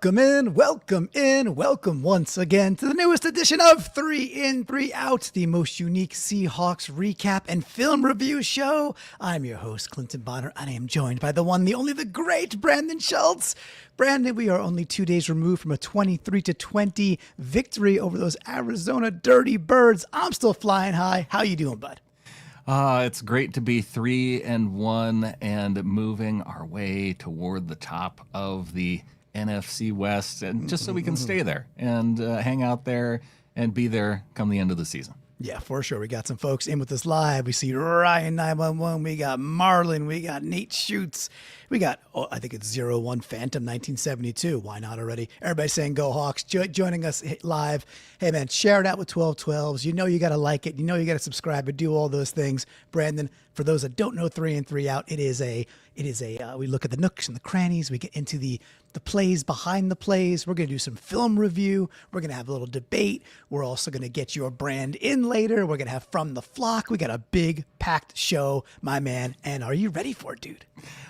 Welcome once again to the newest edition of 3 In, 3 Out, the most unique Seahawks recap and film review show. I'm your host, Clinton Bonner, and I am joined by the one, the only, the great Brandan Schultz. Brandon, we are only 2 days removed from a 23-20 victory over those Arizona Dirty Birds. I'm still flying high. How you doing, bud? It's great to be 3-1 and moving our way toward the top of the NFC West, and just so we can stay there and hang out there and be there come the end of the season. Yeah, for sure. We got some folks in with us live. We see Ryan 911. We got Marlon. We got Nate Schutz. We got, I think it's 01 Phantom 1972. Why not already? Everybody saying go Hawks. Joining us live. Hey, man, share it out with 1212s. You know you got to like it. You know you got to subscribe and do all those things. Brandon, for those that don't know 3 In, 3 Out, it is a we look at the nooks and the crannies. We get into the plays behind the plays. We're going to do some film review. We're going to have a little debate. We're also going to get your BrandIn later. We're going to have From the Flock. We got a big packed show, my man. And are you ready for it, dude?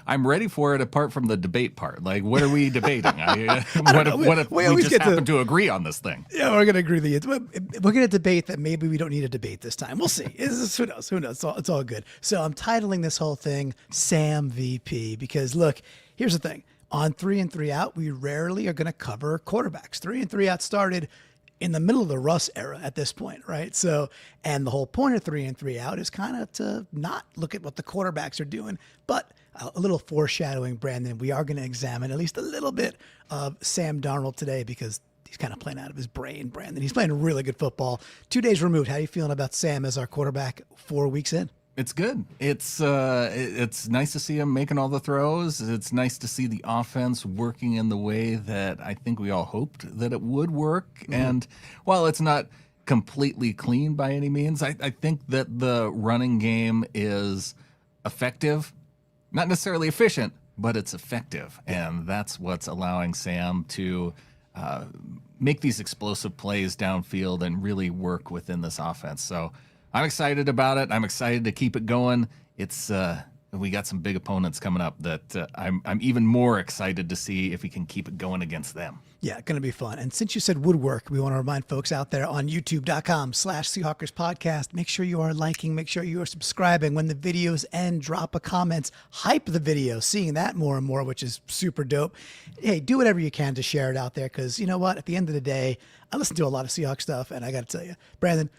I'm ready for it, apart from the debate part. Like, what are we debating? What if we just happen to agree on this thing? Yeah, we're going to agree. We're going to debate that maybe we don't need a debate this time. We'll see. Who knows? Who knows? It's all good. So I'm titling this whole thing Sam VP because, look, here's the thing. On 3 In, 3 Out, we rarely are going to cover quarterbacks. 3 In, 3 Out started in the middle of the Russ era at this point, right? So, and the whole point of 3 In, 3 Out is kind of to not look at what the quarterbacks are doing, but a little foreshadowing, Brandon. We are going to examine at least a little bit of Sam Darnold today because he's kind of playing out of his brain, Brandon. He's playing really good football. 2 days removed. How are you feeling about Sam as our quarterback 4 weeks in? It's good. It's nice to see him making all the throws. It's nice to see the offense working in the way that I think we all hoped that it would work. Mm-hmm. And while it's not completely clean by any means, I think that the running game is effective. Not necessarily efficient, but it's effective. And that's what's allowing Sam to make these explosive plays downfield and really work within this offense. So I'm excited about it. I'm excited to keep it going. It's we got some big opponents coming up that I'm even more excited to see if we can keep it going against them. Yeah, going to be fun. And since you said woodwork, we want to remind folks out there on youtube.com/Seahawkers podcast, make sure you are liking, make sure you are subscribing. When the videos end, drop a comment, hype the video, seeing that more and more, which is super dope. Hey, do whatever you can to share it out there because you know what? At the end of the day, I listen to a lot of Seahawks stuff, and I got to tell you, Brandon,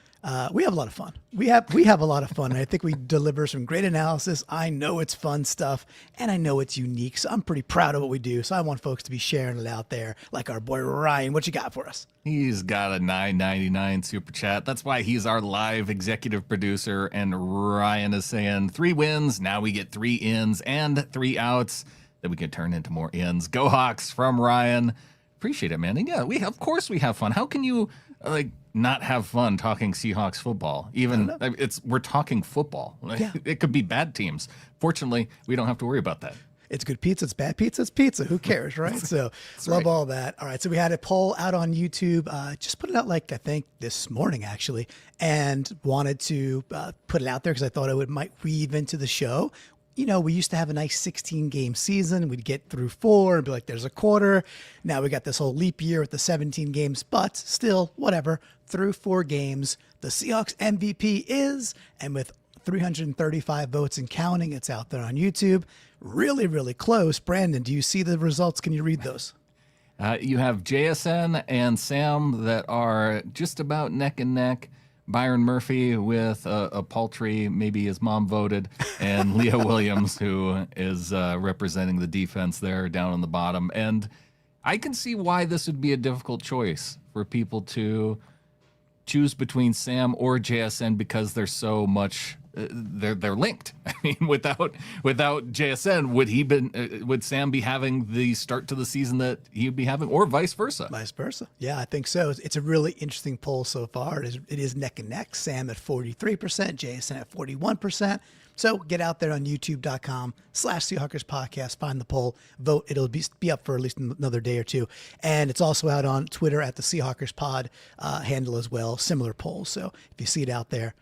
we have a lot of fun. We have a lot of fun, and I think we deliver some great analysis. I know it's fun stuff, and I know it's unique, so I'm pretty proud of what we do. So I want folks to be sharing it out there, like our boy Ryan. What you got for us? He's got a $9.99 super chat. That's why he's our live executive producer, and Ryan is saying 3 wins. Now we get 3 ins and 3 outs that we can turn into more ins. Go Hawks from Ryan. Appreciate it, man. And yeah, of course we have fun. How can you not have fun talking Seahawks football? We're talking football. Yeah. It could be bad teams. Fortunately, we don't have to worry about that. It's good pizza. It's bad pizza. It's pizza. Who cares, right? So love all that. All right. So we had a poll out on YouTube. Just put it out I think this morning actually, and wanted to put it out there because I thought it might weave into the show. You know, we used to have a nice 16-game season. We'd get through 4 and be like, there's a quarter. Now we got this whole leap year with the 17 games, but still, whatever, through 4 games, the Seahawks MVP is, and with 335 votes and counting, it's out there on YouTube. Really, really close. Brandon, do you see the results? Can you read those? You have JSN and Sam that are just about neck and neck. Byron Murphy with a paltry, maybe his mom voted, and Leah Williams, who is representing the defense there down on the bottom. And I can see why this would be a difficult choice for people to choose between Sam or JSN because they're so much they're linked. I mean, without JSN, would Sam be having the start to the season that he'd be having, or vice versa? Vice versa. Yeah, I think so. It's a really interesting poll so far. It is neck and neck. Sam at 43%, JSN at 41%. So get out there on youtube.com/Seahawkers podcast, find the poll, vote. It'll be up for at least another day or two. And it's also out on Twitter at the Seahawkers pod handle as well, similar polls. So if you see it out there,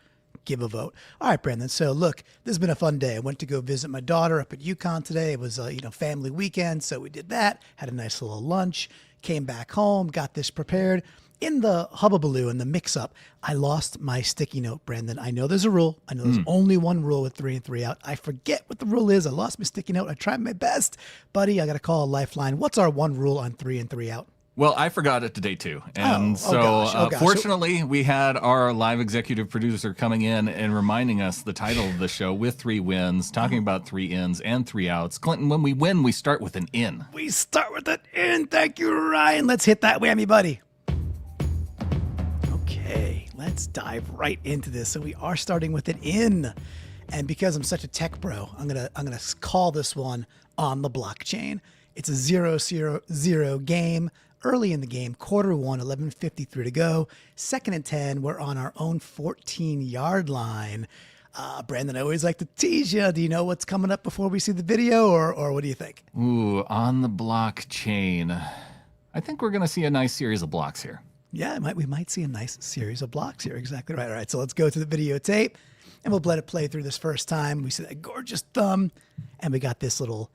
give a vote. All right, Brandon. So look, this has been a fun day. I went to go visit my daughter up at UConn today. It was a family weekend, so we did that. Had a nice little lunch. Came back home, got this prepared. In the hubbubaloo and the mix-up, I lost my sticky note, Brandon. I know there's a rule. I know there's only one rule with 3 and 3 out. I forget what the rule is. I lost my sticky note. I tried my best. Buddy, I got to call a lifeline. What's our one rule on 3 and 3 out? Well, I forgot it today too. And gosh. Fortunately, we had our live executive producer coming in and reminding us the title of the show with 3 wins, talking about 3 ins and 3 outs. Clinton, when we win, we start with an in. We start with an in. Thank you, Ryan. Let's hit that whammy, buddy. Okay, let's dive right into this. So we are starting with an in. And because I'm such a tech bro, I'm gonna call this one on the blockchain. It's a 0-0 game. Early in the game, quarter 1, 11:53 to go. 2nd and 10, we're on our own 14-yard line. Brandon, I always like to tease you. Do you know what's coming up before we see the video, or what do you think? Ooh, on the blockchain. I think we're going to see a nice series of blocks here. Yeah, we might see a nice series of blocks here. Exactly right. All right, so let's go to the videotape, and we'll let it play through this first time. We see that gorgeous thumb, and we got this little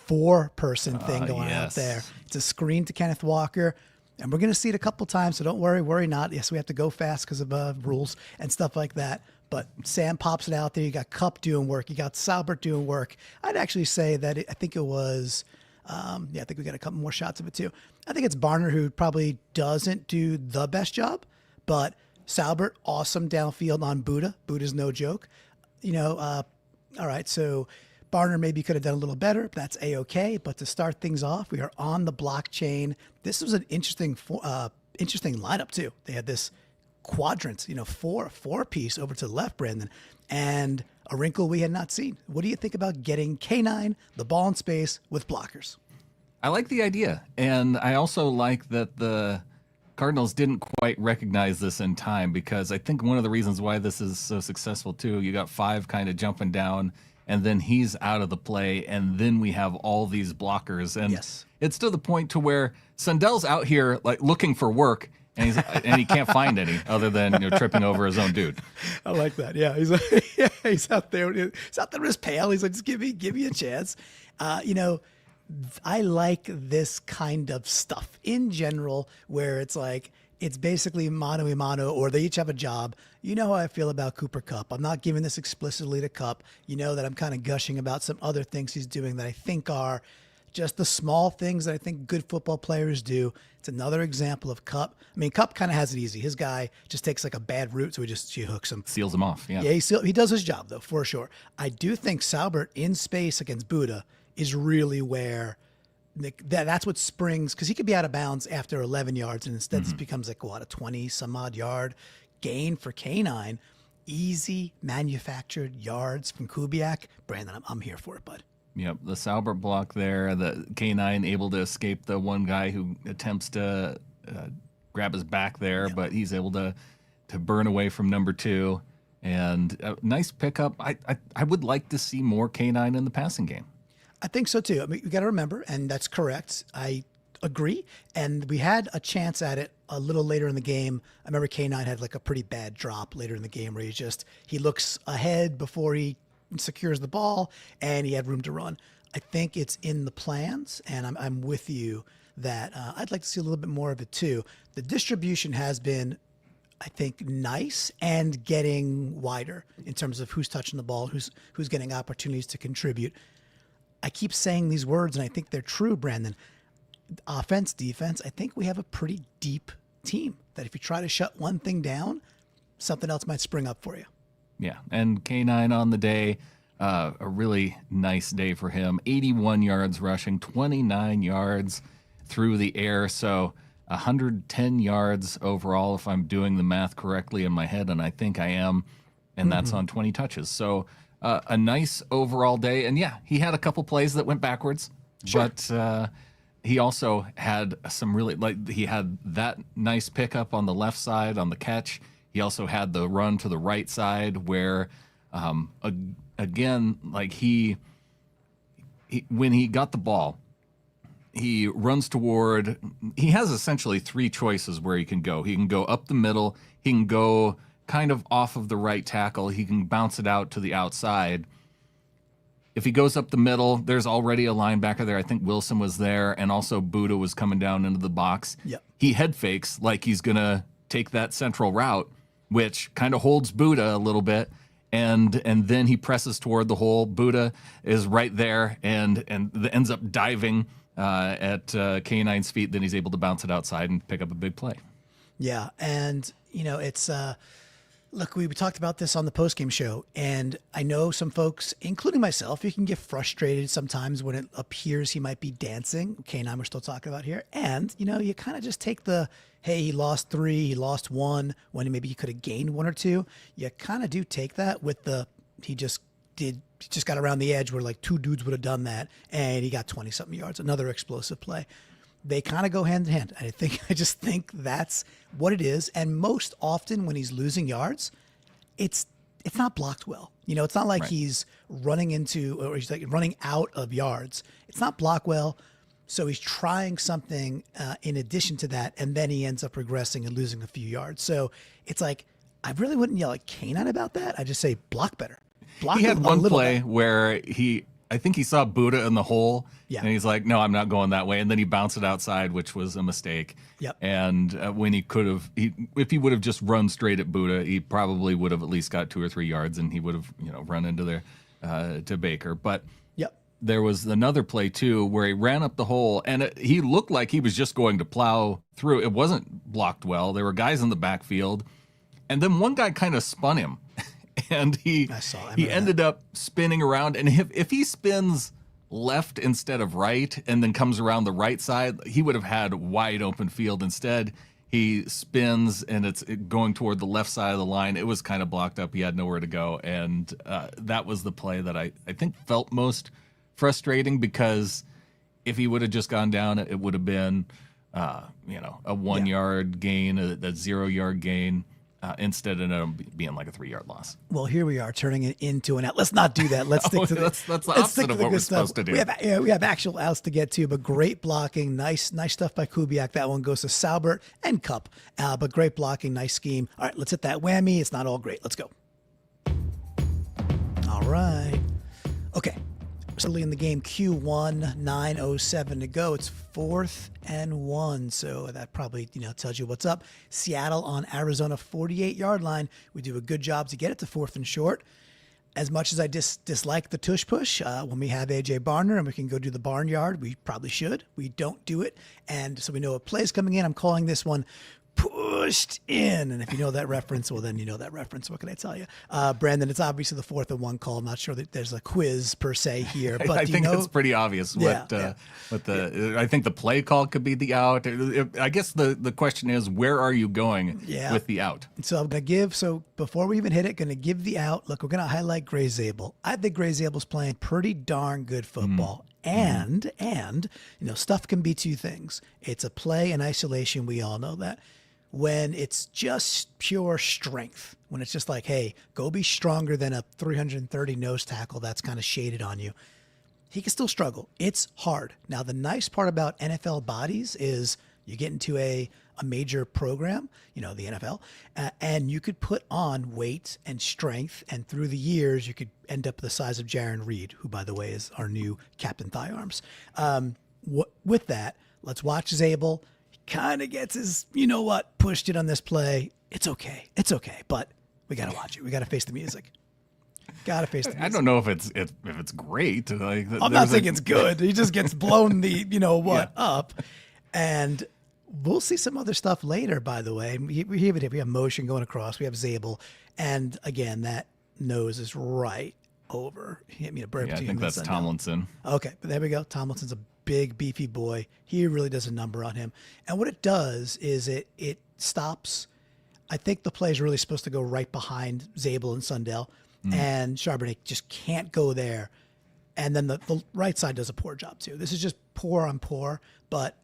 4-person thing going out there. It's a screen to Kenneth Walker, and we're going to see it a couple times, so don't worry not. Yes, we have to go fast because of rules and stuff like that, but Sam pops it out there. You got Kupp doing work. You got Salbert doing work. I'd actually say that I think it was, I think we got a couple more shots of it too. I think it's Barner who probably doesn't do the best job, but Salbert, awesome downfield on Buddha. Buddha's no joke. All right, so Barner maybe could have done a little better. But that's A-okay. But to start things off, we are on the blockchain. This was an interesting lineup too. They had this quadrant, four-piece over to the left, Brandon, and a wrinkle we had not seen. What do you think about getting K9, the ball in space, with blockers? I like the idea, and I also like that the Cardinals didn't quite recognize this in time, because I think one of the reasons why this is so successful too, you got 5 kind of jumping down, and then he's out of the play, and then we have all these blockers. And it's to the point to where Sundell's out here like looking for work, and he can't find any other than tripping over his own dude. I like that. Yeah, he's out there. He's out there with his pail. He's like, just give me a chance. I like this kind of stuff in general, where it's like, it's basically mano a mano, or they each have a job. You know how I feel about Cooper Kupp. I'm not giving this explicitly to Kupp. You know that I'm kind of gushing about some other things he's doing that I think are just the small things that I think good football players do. It's another example of Kupp. I mean, Kupp kind of has it easy. His guy just takes like a bad route, so he hooks him. Seals him off, yeah. Yeah, he does his job, though, for sure. I do think Salbert in space against Buddha is really where that's what springs, because he could be out of bounds after 11 yards, and instead this becomes like, a 20-some-odd yard gain for K9. Easy manufactured yards from Kubiak. Brandon, I'm here for it, bud. Yep, the Salbert block there, the K9 able to escape the one guy who attempts to grab his back there, but he's able to burn away from number 2. And a nice pickup. I would like to see more K9 in the passing game. I think so too. I mean, you got to remember, and that's correct. I agree. And we had a chance at it a little later in the game. I remember K9 had like a pretty bad drop later in the game where he looks ahead before he secures the ball, and he had room to run. I think it's in the plans, and I'm with you that I'd like to see a little bit more of it too. The distribution has been, I think, nice and getting wider in terms of who's touching the ball, who's getting opportunities to contribute. I keep saying these words, and I think they're true, Brandon. Offense, defense, I think we have a pretty deep team that if you try to shut one thing down, something else might spring up for you. Yeah, and K9 on the day, a really nice day for him. 81 yards rushing, 29 yards through the air, so 110 yards overall, if I'm doing the math correctly in my head, and I think I am, and that's on 20 touches. So a nice overall day. And yeah, he had a couple plays that went backwards, but he also had some really, he had that nice pickup on the left side on the catch. He also had the run to the right side where, again, like he when he got the ball, he runs toward, he has essentially 3 choices where he can go. He can go up the middle, he can go kind of off of the right tackle. He can bounce it out to the outside. If he goes up the middle, there's already a linebacker there. I think Wilson was there, and also Buddha was coming down into the box. Yep. He head fakes like he's going to take that central route, which kind of holds Buddha a little bit, and then he presses toward the hole. Buddha is right there and ends up diving at K9's feet. Then he's able to bounce it outside and pick up a big play. Yeah, and, it's... Look, we talked about this on the postgame show, and I know some folks, including myself, you can get frustrated sometimes when it appears he might be dancing. Kay and I were still talking about here. And, you kind of just take the, hey, he lost 3, he lost 1, when maybe he could have gained 1 or 2. You kind of do take that with the, he just got around the edge where like 2 dudes would have done that, and he got 20-something yards, another explosive play. They kind of go hand in hand. I just think that's what it is. And most often when he's losing yards, it's not blocked well. It's not like he's running into, or he's like running out of yards. It's not blocked well. So he's trying something in addition to that, and then he ends up regressing and losing a few yards. So it's like, I really wouldn't yell at K9 about that. I just say block better. Block he had one play better. where I think he saw Buddha in the hole, and he's like, no, I'm not going that way. And then he bounced it outside, which was a mistake. Yep. And when he could have, if he would have just run straight at Buddha, he probably would have at least got 2 or 3 yards, and he would have, run into there to Baker. But there was another play, too, where he ran up the hole, and he looked like he was just going to plow through. It wasn't blocked well. There were guys in the backfield. And then one guy kind of spun him. And he ended up spinning around. And if he spins left instead of right and then comes around the right side, he would have had wide open field. Instead, he spins and it's going toward the left side of the line. It was kind of blocked up. He had nowhere to go. And that was the play that I think felt most frustrating, because if he would have just gone down, it would have been, a 1 yard gain, a 0-yard gain. Instead of it being like a 3-yard loss. Well, here we are turning it into an out. Let's not do that. Let's stick to that's the opposite of what we're supposed to do. We have actual outs to get to, but great blocking. Nice stuff by Kubiak. That one goes to Saubert and Cup. But great blocking, nice scheme. All right, let's hit that whammy. It's not all great. Let's go. All right. Okay. Early in the game, Q1, 9:07 to go. It's 4th and 1, so that probably tells you what's up. Seattle on Arizona 48-yard line. We do a good job to get it to 4th and short. As much as I dislike the tush push, when we have AJ Barner and we can go do the barnyard, we probably should. We don't do it, and so we know a play's coming in. I'm calling this one pushed in. And if you know that reference, well, then you know that reference. What can I tell you? Brandan, it's obviously the 4th and 1 call. I'm not sure that there's a quiz per se here, but I think it's pretty obvious what I think the play call could be the out. I guess the question is, where are you going with the out? So I'm going to so before we even hit it, going to give the out. Look, we're going to highlight Gray Zabel. I think Gray Zabel's playing pretty darn good football. And stuff can be 2 things. It's a play in isolation. We all know that. When it's just pure strength, when it's just like, hey, go be stronger than a 330 nose tackle that's kind of shaded on you, he can still struggle. It's hard. Now, the nice part about NFL bodies is you get into a major program, the NFL, and you could put on weight and strength, and through the years, you could end up the size of Jaron Reed, who, by the way, is our new Captain Thigh Arms. With that, let's watch Zabel. Kind of gets his, pushed it on this play. It's okay, but we got to watch it. We got to face the music. I don't know if it's great. Like, I'm not saying it's good. He just gets blown up. And we'll see some other stuff later, by the way. We have motion going across. We have Zabel. And again, that nose is right over. He hit me a burp. I think that's Tomlinson. Okay, but there we go. Tomlinson's a big, beefy boy. He really does a number on him. And what it does is it stops. I think the play is really supposed to go right behind Zabel and Sundell. And Charbonnet just can't go there. And then the right side does a poor job too. This is just poor on poor, but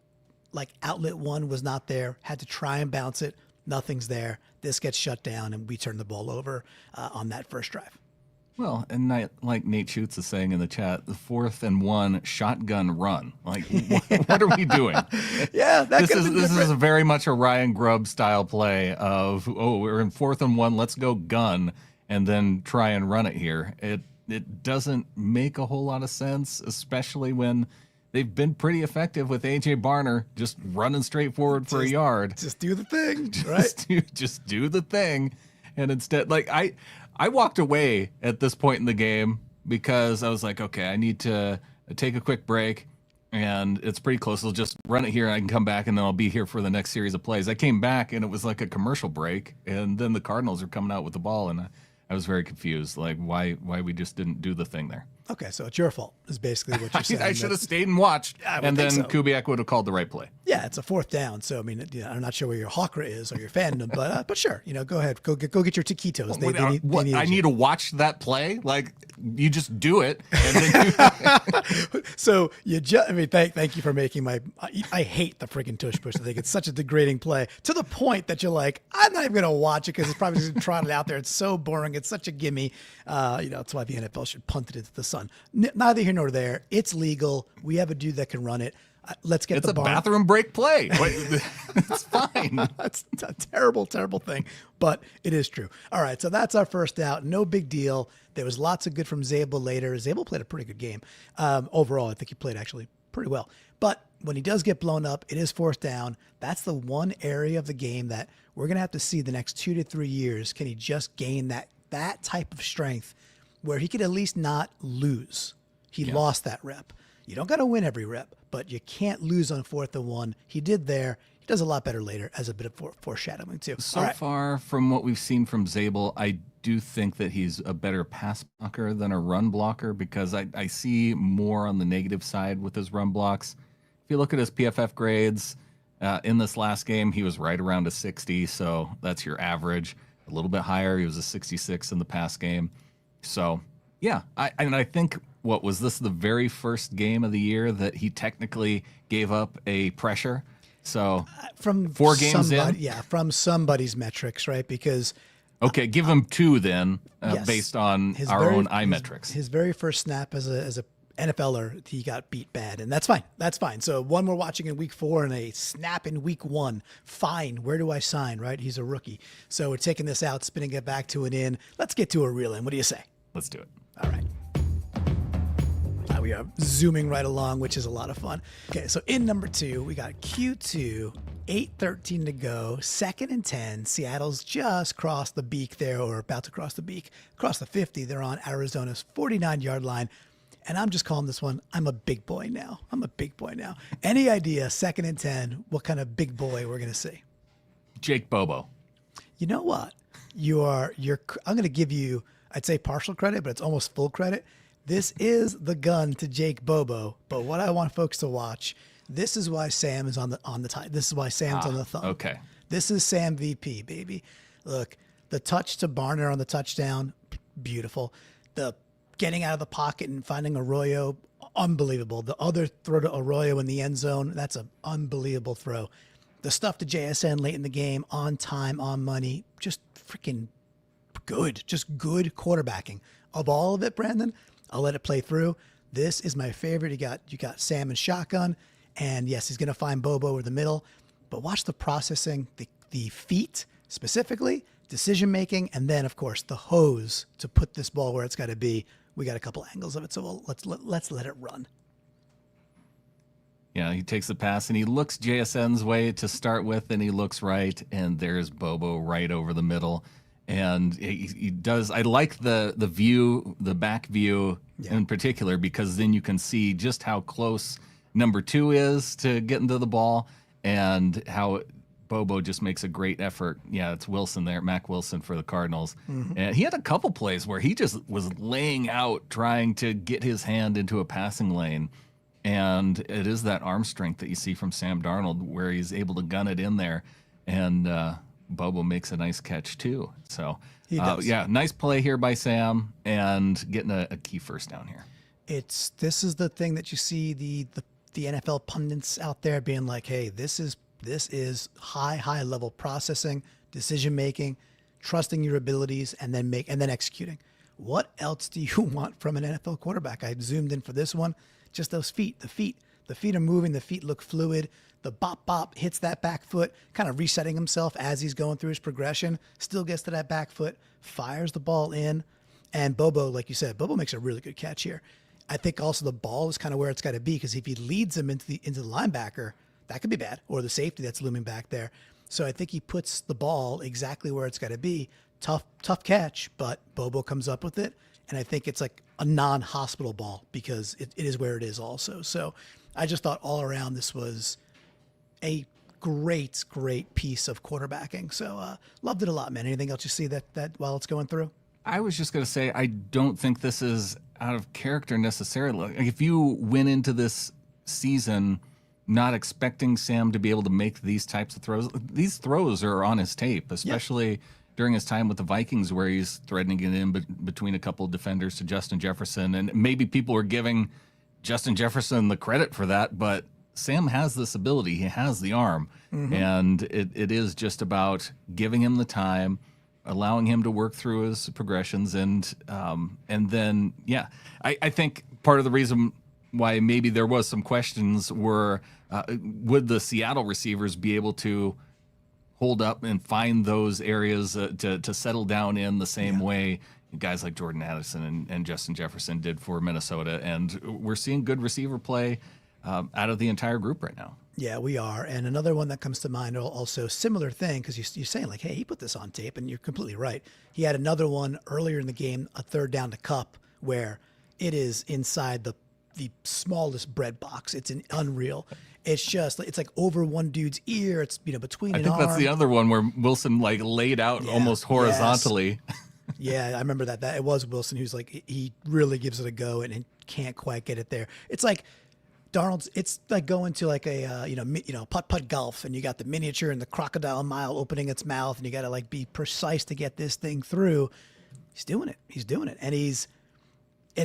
like outlet 1 was not there. Had to try and bounce it. Nothing's there. This gets shut down, and we turn the ball over on that first drive. Well, and like Nate Schutz is saying in the chat, the 4th and 1 shotgun run. Like, what are we doing? Yeah, that This is a very much a Ryan Grubb style play of, we're in 4th and 1, let's go gun, and then try and run it here. It doesn't make a whole lot of sense, especially when they've been pretty effective with A.J. Barner just running straight forward for a yard. Just do the thing, right? Just do the thing. And instead, like, I walked away at this point in the game because I was like, okay, I need to take a quick break, and it's pretty close. I'll just run it here, and I can come back, and then I'll be here for the next series of plays. I came back, and it was like a commercial break, and then the Cardinals are coming out with the ball, and I was very confused, like why we just didn't do the thing there. Okay, so it's your fault is basically what you're saying. I should have stayed and watched, and then Kubiak would have called the right play. Yeah, it's a 4th down, so I mean, I'm not sure where your hawker is or your fandom, but sure, go ahead, go get your taquitos. I need to watch that play. Like, you just do it, and then So thank you for making I hate the freaking tush push. I think it's such a degrading play to the point that you're like, I'm not even gonna watch it because it's probably just trotted out there. It's so boring. It's such a gimme. That's why the NFL should punt it into the sun. Neither here nor there. It's legal. We have a dude that can run it. Let's get it's the a bathroom break play. It's fine. That's a terrible, terrible thing, but it is true. All right, so that's our first out. No big deal. There was lots of good from Zabel later. Zabel played a pretty good game. Overall, I think he played actually pretty well. But when he does get blown up, it is 4th down. That's the one area of the game that we're going to have to see the next 2 to 3 years. Can he just gain that type of strength where he could at least not lose? He lost that rep. You don't got to win every rep, but you can't lose on 4th and 1. He did there. He does a lot better later as a bit of foreshadowing too. So far from what we've seen from Zabel, I do think that he's a better pass blocker than a run blocker because I see more on the negative side with his run blocks. If you look at his PFF grades in this last game, he was right around a 60, so that's your average. A little bit higher, he was a 66 in the past game. So, yeah, I think, what was this, the very first game of the year that he technically gave up a pressure? So from 4 games in? Yeah, from somebody's metrics, right? Because... Okay, give him 2 then, based on our own eye metrics. His very first snap as a NFLer, he got beat bad, and that's fine. That's fine. So one we're watching in week 4 and a snap in week 1. Fine. Where do I sign, right? He's a rookie. So we're taking this out, spinning it back to an in. Let's get to a real in. What do you say? Let's do it. All right. We are zooming right along, which is a lot of fun. Okay, so in number 2, we got Q2, 8:13 to go, 2nd and 10. Seattle's just crossed the beak there, or about to cross the beak, across the 50. They're on Arizona's 49-yard line. And I'm just calling this one, I'm a big boy now. Any idea, 2nd and 10, what kind of big boy we're going to see? Jake Bobo. You know what? I'm going to give you, I'd say partial credit, but it's almost full credit. This is the gun to Jake Bobo, but what I want folks to watch, this is why Sam is on the tie. This is why Sam's on the thumb. Okay. This is Sam VP, baby. Look, the touch to Barner on the touchdown, beautiful. The getting out of the pocket and finding Arroyo, unbelievable. The other throw to Arroyo in the end zone, that's an unbelievable throw. The stuff to JSN late in the game, on time, on money, just freaking good. Just good quarterbacking. Of all of it, Brandon, I'll let it play through. This is my favorite. You got Sam and shotgun, and yes, he's going to find Bobo over the middle. But watch the processing, the feet specifically, decision making, and then of course the hose to put this ball where it's got to be. We got a couple angles of it, so let's let it run. Yeah, he takes the pass and he looks JSN's way to start with, and he looks right, and there's Bobo right over the middle. And he does. I like the view, the back view in particular, because then you can see just how close number 2 is to getting to the ball, and how Bobo just makes a great effort. Yeah, it's Wilson there, Mac Wilson for the Cardinals. Mm-hmm. And he had a couple plays where he just was laying out, trying to get his hand into a passing lane. And it is that arm strength that you see from Sam Darnold, where he's able to gun it in there. And Bobo makes a nice catch too. So, yeah, nice play here by Sam, and getting a key first down here. This is the thing that you see the NFL pundits out there being like, hey, this is high level processing, decision making, trusting your abilities, and then executing. what else do you want from an NFL quarterback? I zoomed in for this one. Just those feet. The feet are moving. The feet look fluid. The bop hits that back foot, kind of resetting himself as he's going through his progression. Still gets to that back foot, fires the ball in. And Bobo, like you said, Bobo makes a really good catch here. I think also the ball is kind of where it's got to be, because if he leads him into the linebacker, that could be bad, or the safety that's looming back there. So I think he puts the ball exactly where it's got to be. Tough catch, but Bobo comes up with it. And I think it's like a non-hospital ball, because it is where it is also. So I just thought all around this was a great piece of quarterbacking. So loved it a lot, man. Anything else you see that while it's going through? I was just going to say, I don't think this is out of character necessarily. Like, if you went into this season not expecting Sam to be able to make these types of throws, these throws are on his tape, especially during his time with the Vikings, where he's threatening it in between a couple of defenders to Justin Jefferson. And maybe people are giving Justin Jefferson the credit for that, but Sam has this ability. He has the arm. And it is just about giving him the time, allowing him to work through his progressions. And then, I think part of the reason why maybe there was some questions were, would the Seattle receivers be able to hold up and find those areas to settle down in the same way guys like Jordan Addison and Justin Jefferson did for Minnesota. And we're seeing good receiver play out of the entire group right now. Yeah, we are. And another one that comes to mind, also similar thing, because you're saying like, hey, he put this on tape, and you're completely right. He had another one earlier in the game, a third down to Cup, where it is inside the smallest bread box. It's unreal. It's like over one dude's ear. It's between an arm. I think that's the other one where Wilson like laid out almost horizontally. Yeah, I remember that. It was Wilson who's like, he really gives it a go and can't quite get it there. It's like Darnold's. It's like going to like a putt golf, and you got the miniature and the crocodile mile opening its mouth, and you got to like be precise to get this thing through. He's doing it,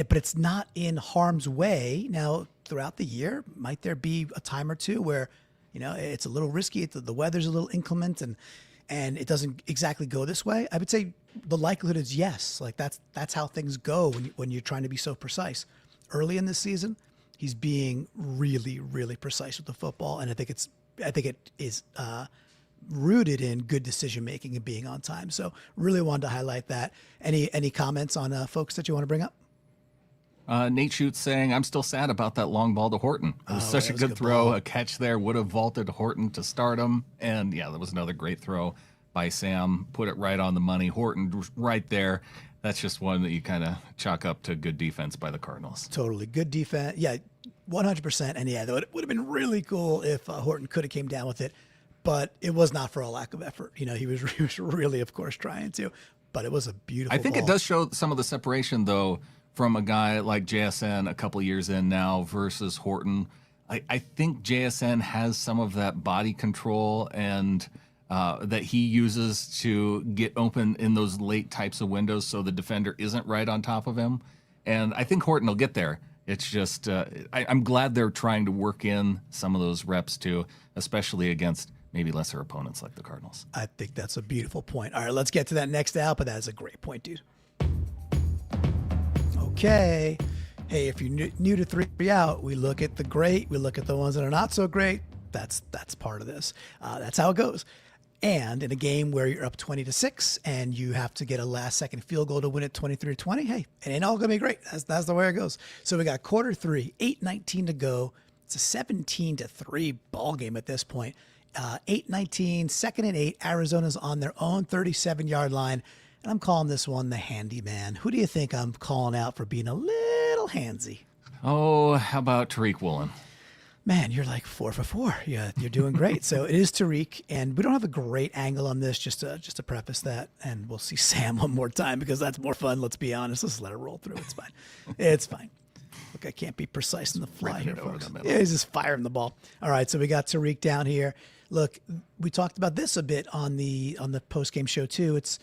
but it's not in harm's way. Now, throughout the year, might there be a time or two where, it's a little risky, the weather's a little inclement, and it doesn't exactly go this way? I would say the likelihood is yes. Like that's how things go when you're trying to be so precise. Early in this season, he's being really, really precise with the football, and I think it is rooted in good decision making and being on time. So really wanted to highlight that. Any comments on folks that you want to bring up? Nate Schutz saying, I'm still sad about that long ball to Horton. It was such a good throw. Ball. A catch there would have vaulted Horton to start him. And that was another great throw by Sam. Put it right on the money. Horton right there. That's just one that you kind of chalk up to good defense by the Cardinals. Totally. Good defense. Yeah, 100%. And it would have been really cool if Horton could have came down with it. But it was not for a lack of effort. He was really, of course, trying to. But it was a beautiful I think ball. It does show some of the separation, though, from a guy like JSN a couple years in now versus Horton. I think JSN has some of that body control and that he uses to get open in those late types of windows so the defender isn't right on top of him. And I think Horton will get there. It's just I'm glad they're trying to work in some of those reps too, especially against maybe lesser opponents like the Cardinals. I think that's a beautiful point. All right, let's get to that next out, but that's a great point, dude. Okay. Hey, if you're new to 3 Out, we look at the great, we look at the ones that are not so great. That's part of this. That's how it goes. And in a game where you're up 20-6 and you have to get a last-second field goal to win it 23-20, hey, it ain't all gonna be great. That's the way it goes. So we got quarter 3, 8:19 to go. It's a 17-3 ball game at this point. 8:19, 2nd and 8. Arizona's on their own 37-yard line. And I'm calling this one the handyman. Who do you think I'm calling out for being a little handsy? Oh, how about Tariq Woolen? Man, you're like 4 for 4. Yeah, you're doing great. So it is Tariq, and we don't have a great angle on this, just to preface that. And we'll see Sam one more time because that's more fun. Let's be honest. Let's let it roll through. It's fine. It's fine. Look, I can't be precise in the fly here, folks. Yeah, he's just firing the ball. All right, so we got Tariq down here. Look, we talked about this a bit on the post-game show too. It's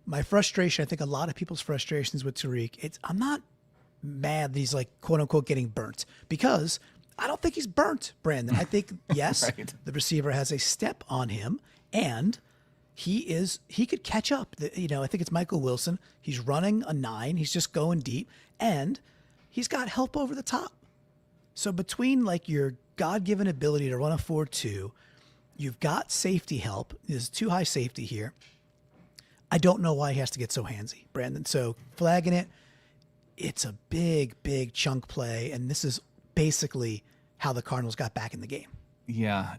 my frustration. I think a lot of people's frustrations with Tariq. I'm not mad that he's like quote unquote getting burnt, because I don't think he's burnt, Brandon. I think yes, right. The receiver has a step on him, and he could catch up. I think it's Michael Wilson. He's running a 9. He's just going deep, and he's got help over the top. So between like your God-given ability to run a 4.2, you've got safety help. There's too high safety here. I don't know why he has to get so handsy, Brandon. So flagging it, it's a big, big chunk play, and this is basically how the Cardinals got back in the game. Yeah,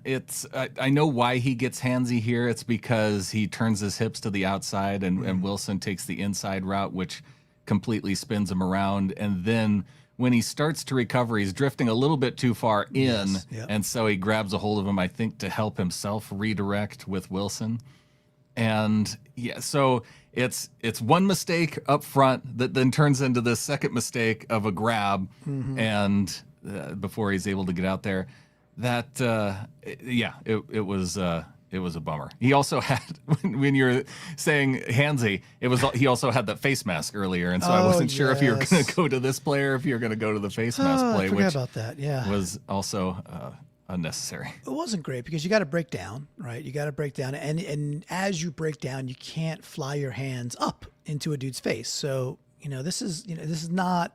I know why he gets handsy here. It's because he turns his hips to the outside and Wilson takes the inside route, which completely spins him around. And then when he starts to recover, he's drifting a little bit too far in. Yes, yep. And so he grabs a hold of him, I think, to help himself redirect with Wilson. And yeah, so it's one mistake up front that then turns into the second mistake of a grab and before he's able to get out there. That it was a bummer. He also had when you're saying handsy, he also had that face mask earlier, and so I wasn't sure if you were going to go to this play or if you were going to go to the face mask play, I forgot which about that. Yeah, was also unnecessary. It wasn't great because you got to break down, right? You got to break down, and as you break down, you can't fly your hands up into a dude's face. So this is not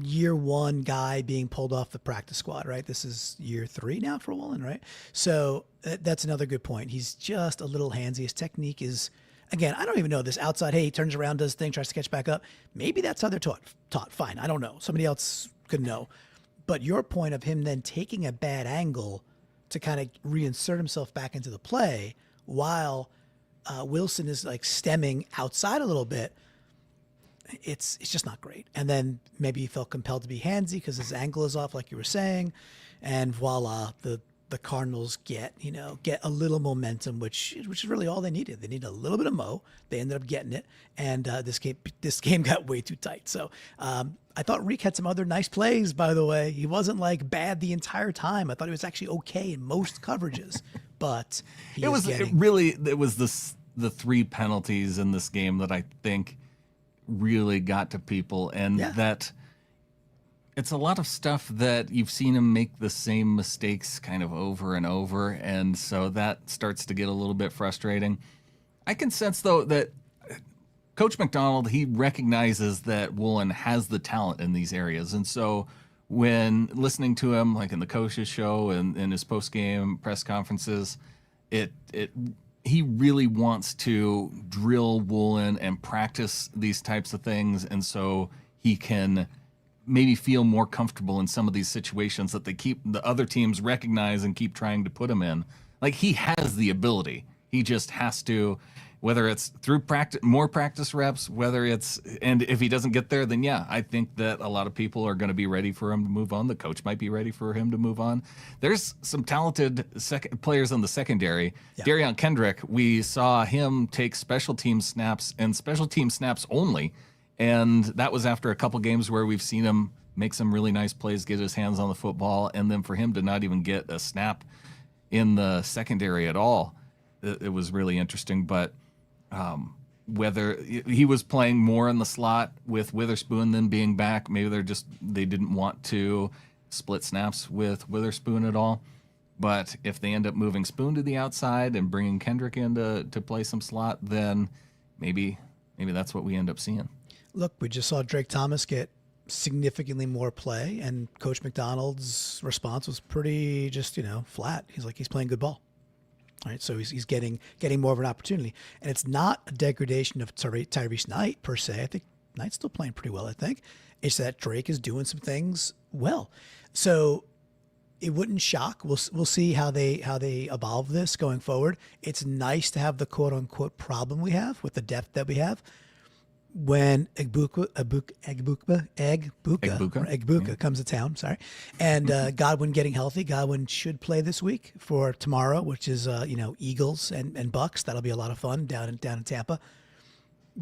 year 1 guy being pulled off the practice squad, right? This is year 3 now for Woolen, right? So that's another good point. He's just a little handsy. His technique is, again, I don't even know this outside. Hey, he turns around, does the thing, tries to catch back up. Maybe that's how they're taught. Fine. I don't know. Somebody else could know. But your point of him then taking a bad angle to kind of reinsert himself back into the play while Wilson is like stemming outside a little bit, it's just not great. And then maybe he felt compelled to be handsy because his angle is off, like you were saying, and voila, the Cardinals get a little momentum, which is really all they needed. They needed a little bit of mo. They ended up getting it, and this game got way too tight. So I thought Reek had some other nice plays. By the way, he wasn't like bad the entire time. I thought he was actually okay in most coverages, but It was the 3 penalties in this game that I think really got to people, and that it's a lot of stuff that you've seen him make the same mistakes kind of over and over, and so that starts to get a little bit frustrating. I can sense though that Coach McDonald, he recognizes that Woolen has the talent in these areas, and so when listening to him like in the coach's show and in his post-game press conferences, he really wants to drill Woolen and practice these types of things, and so he can maybe feel more comfortable in some of these situations that the other teams recognize and keep trying to put him in. Like, he has the ability. He just has to, whether it's through more practice reps, and if he doesn't get there, then I think that a lot of people are going to be ready for him to move on. The coach might be ready for him to move on. There's some talented players in the secondary. Yeah. Darion Kendrick, we saw him take special team snaps and special team snaps only. And that was after a couple games where we've seen him make some really nice plays, get his hands on the football, and then for him to not even get a snap in the secondary at all, it was really interesting. But whether he was playing more in the slot with Witherspoon than being back, maybe they didn't want to split snaps with Witherspoon at all. But if they end up moving Spoon to the outside and bringing Kendrick in to play some slot, then maybe that's what we end up seeing. Look, we just saw Drake Thomas get significantly more play, and Coach McDonald's response was pretty just, flat. He's like, he's playing good ball. All right, so he's getting more of an opportunity. And it's not a degradation of Tyrese Knight, per se. I think Knight's still playing pretty well, I think. It's that Drake is doing some things well. So it wouldn't shock. We'll see how they evolve this going forward. It's nice to have the quote-unquote problem we have with the depth that we have. When Egbuka comes to town, and Godwin getting healthy. Godwin should play this week for tomorrow, which is Eagles and Bucks. That'll be a lot of fun down in Tampa.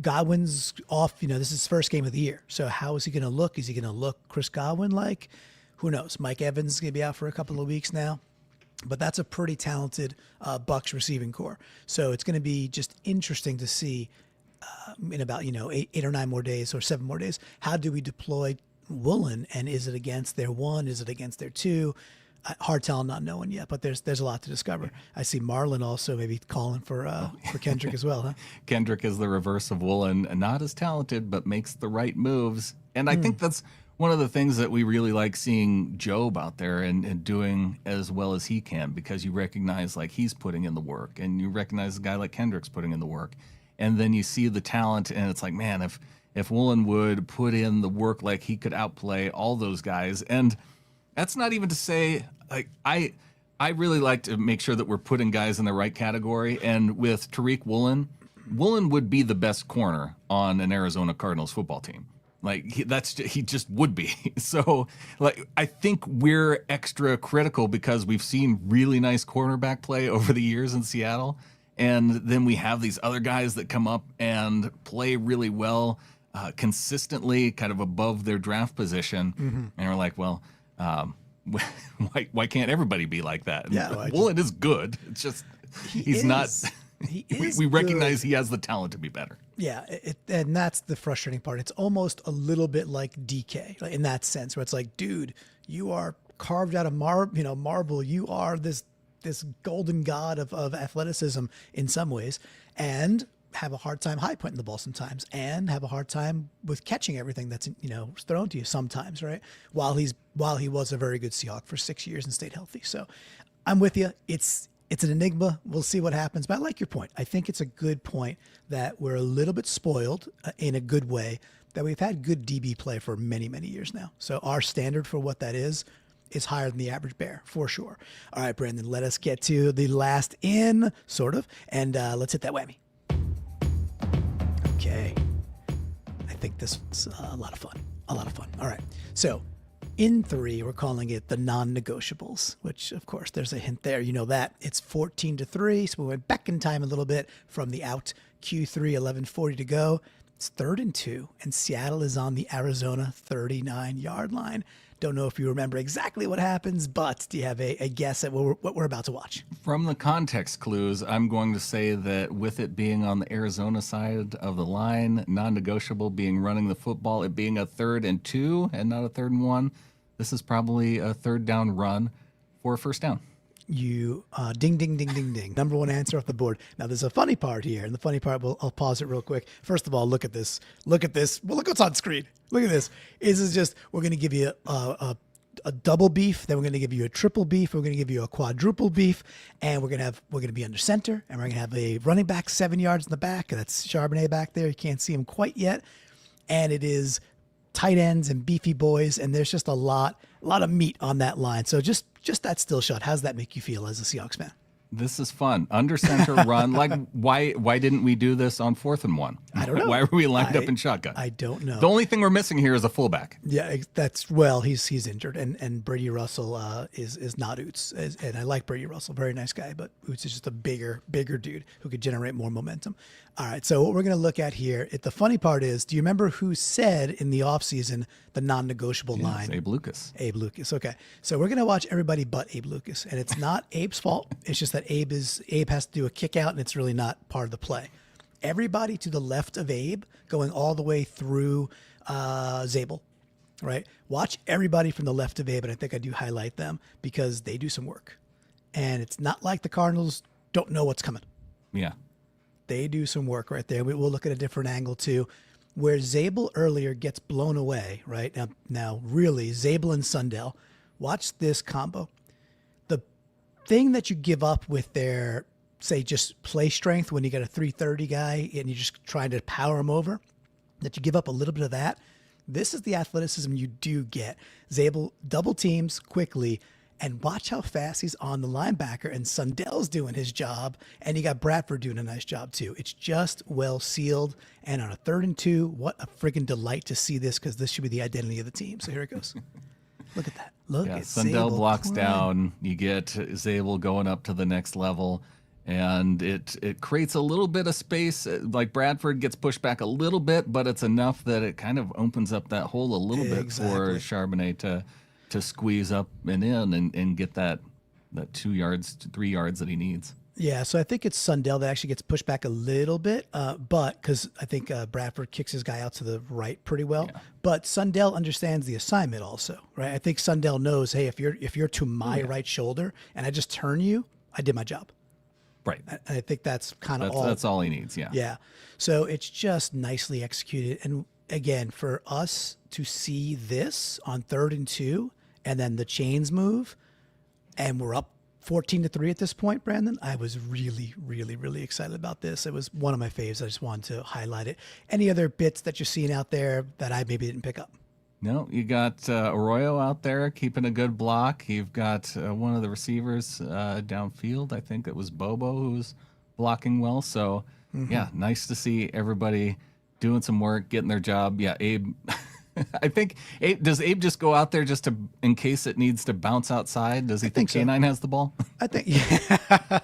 Godwin's off. This is his first game of the year. So how is he going to look? Is he going to look Chris Godwin like? Who knows? Mike Evans is going to be out for a couple of weeks now. But that's a pretty talented Bucks receiving core. So it's going to be just interesting to see in about 8 or 9 more days or 7 more days, how do we deploy Woolen, and is it against their 1? Is it against their 2? hard telling, not knowing yet, but there's a lot to discover. I see Marlon also maybe calling for Kendrick as well, huh? Kendrick is the reverse of Woolen, not as talented, but makes the right moves. And I think that's one of the things that we really like seeing Job out there and doing as well as he can, because you recognize like he's putting in the work, and you recognize a guy like Kendrick's putting in the work. And then you see the talent, and it's like, man, if Woolen would put in the work, like he could outplay all those guys. And that's not even to say, like, I really like to make sure that we're putting guys in the right category. And with Tariq Woolen would be the best corner on an Arizona Cardinals football team. Like he just would be. So like I think we're extra critical because we've seen really nice cornerback play over the years in Seattle. And then we have these other guys that come up and play really well, consistently, kind of above their draft position. And we're like, well, why can't everybody be like that? Yeah, Woolen is good. It's just he's not. We recognize he has the talent to be better. Yeah, and that's the frustrating part. It's almost a little bit like DK, like in that sense, where it's like, dude, you are carved out of marble. You are this golden god of athleticism in some ways, and have a hard time high pointing the ball sometimes, and have a hard time with catching everything that's thrown to you sometimes, right? While he was a very good Seahawk for 6 years and stayed healthy. So I'm with you. It's an enigma. We'll see what happens. But I like your point. I think it's a good point that we're a little bit spoiled in a good way, that we've had good DB play for many, many years now. So our standard for what that is higher than the average bear, for sure. All right, Brandon, let us get to the last in, sort of, and let's hit that whammy. Okay. I think this was a lot of fun. All right. So in 3, we're calling it the non-negotiables, which, of course, there's a hint there. You know that. It's 14-3, so we went back in time a little bit from the out. Q3, 11:40 to go. It's 3rd and 2, and Seattle is on the Arizona 39-yard line. Don't know if you remember exactly what happens, but do you have a guess at what we're about to watch? From the context clues, I'm going to say that with it being on the Arizona side of the line, non-negotiable being running the football, it being a 3rd and 2 and not a 3rd and 1, this is probably a 3rd down run for a 1st down. You ding, ding, ding, ding, ding. Number 1 answer off the board. Now, there's a funny part here, and the funny part, I'll pause it real quick. First of all, look at this. Well, look what's on screen. Look at this. This is just, we're going to give you a double beef, then we're going to give you a triple beef, we're going to give you a quadruple beef, and we're going to be under center, and we're going to have a running back 7 yards in the back. That's Charbonnet back there. You can't see him quite yet. And it is tight ends and beefy boys, and there's just a lot of meat on that line. So just that still shot, how's that make you feel as a Seahawks fan? This is fun. Under center run. Like, why didn't we do this on 4th and 1? I don't know. Why were we lined up in shotgun? I don't know. The only thing we're missing here is a fullback. Yeah, he's injured, and Brady Russell is not Oots, and I like Brady Russell, very nice guy, but Oots is just a bigger dude who could generate more momentum. All right, so what we're going to look at here, the funny part is, do you remember who said in the offseason the non-negotiable line? Abe Lucas. Abe Lucas, okay. So we're going to watch everybody but Abe Lucas, and it's not Abe's fault. It's just that Abe has to do a kick out, and it's really not part of the play. Everybody to the left of Abe going all the way through Zabel, right? Watch everybody from the left of Abe, and I think I do highlight them because they do some work. And it's not like the Cardinals don't know what's coming. Yeah. They do some work right there. We'll look at a different angle too, where Zabel earlier gets blown away, right? Now really, Zabel and Sundell, watch this combo. The thing that you give up with their, say, just play strength when you got a 330 guy and you're just trying to power him over, that you give up a little bit of that. This is the athleticism you do get. Zabel double teams quickly, and watch how fast he's on the linebacker, and Sundell's doing his job, and you got Bradford doing a nice job too. It's just well sealed, and on a 3rd and 2, what a friggin' delight to see this, because this should be the identity of the team. So here it goes. Look at that. Look at Sundell Zabel blocks climb. down. You get Zabel going up to the next level, and it creates a little bit of space. Like Bradford gets pushed back a little bit, but it's enough that it kind of opens up that hole a little bit for Charbonnet to squeeze up and in and get that 2 yards to 3 yards that he needs. Yeah, so I think it's Sundell that actually gets pushed back a little bit, but because I think Bradford kicks his guy out to the right pretty well. Yeah. But Sundell understands the assignment also, right? I think Sundell knows, hey, if you're to my right shoulder and I just turn you, I did my job. Right. And I think that's kind of That's all he needs. Yeah. Yeah. So it's just nicely executed. And again, for us to see this on 3rd and 2, and then the chains move, and we're up 14-3 at this point, Brandon, I was really, really, really excited about this. It was one of my faves. I just wanted to highlight it. Any other bits that you're seeing out there that I maybe didn't pick up? No, you got Arroyo out there keeping a good block. You've got one of the receivers downfield. I think it was Bobo who was blocking well. So, yeah, nice to see everybody doing some work, getting their job. Yeah, Abe. I think does Abe just go out there just to in case it needs to bounce outside? Does he think so. K9 has the ball? I think, yeah, I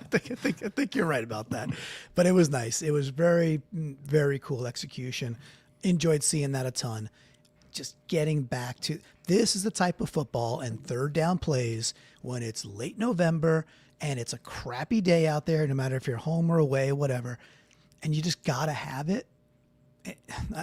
think you're right about that. But it was nice. It was very, very cool execution. Enjoyed seeing that a ton. Just getting back to this is the type of football and 3rd down plays when it's late November and it's a crappy day out there, no matter if you're home or away, whatever, and you just gotta have it.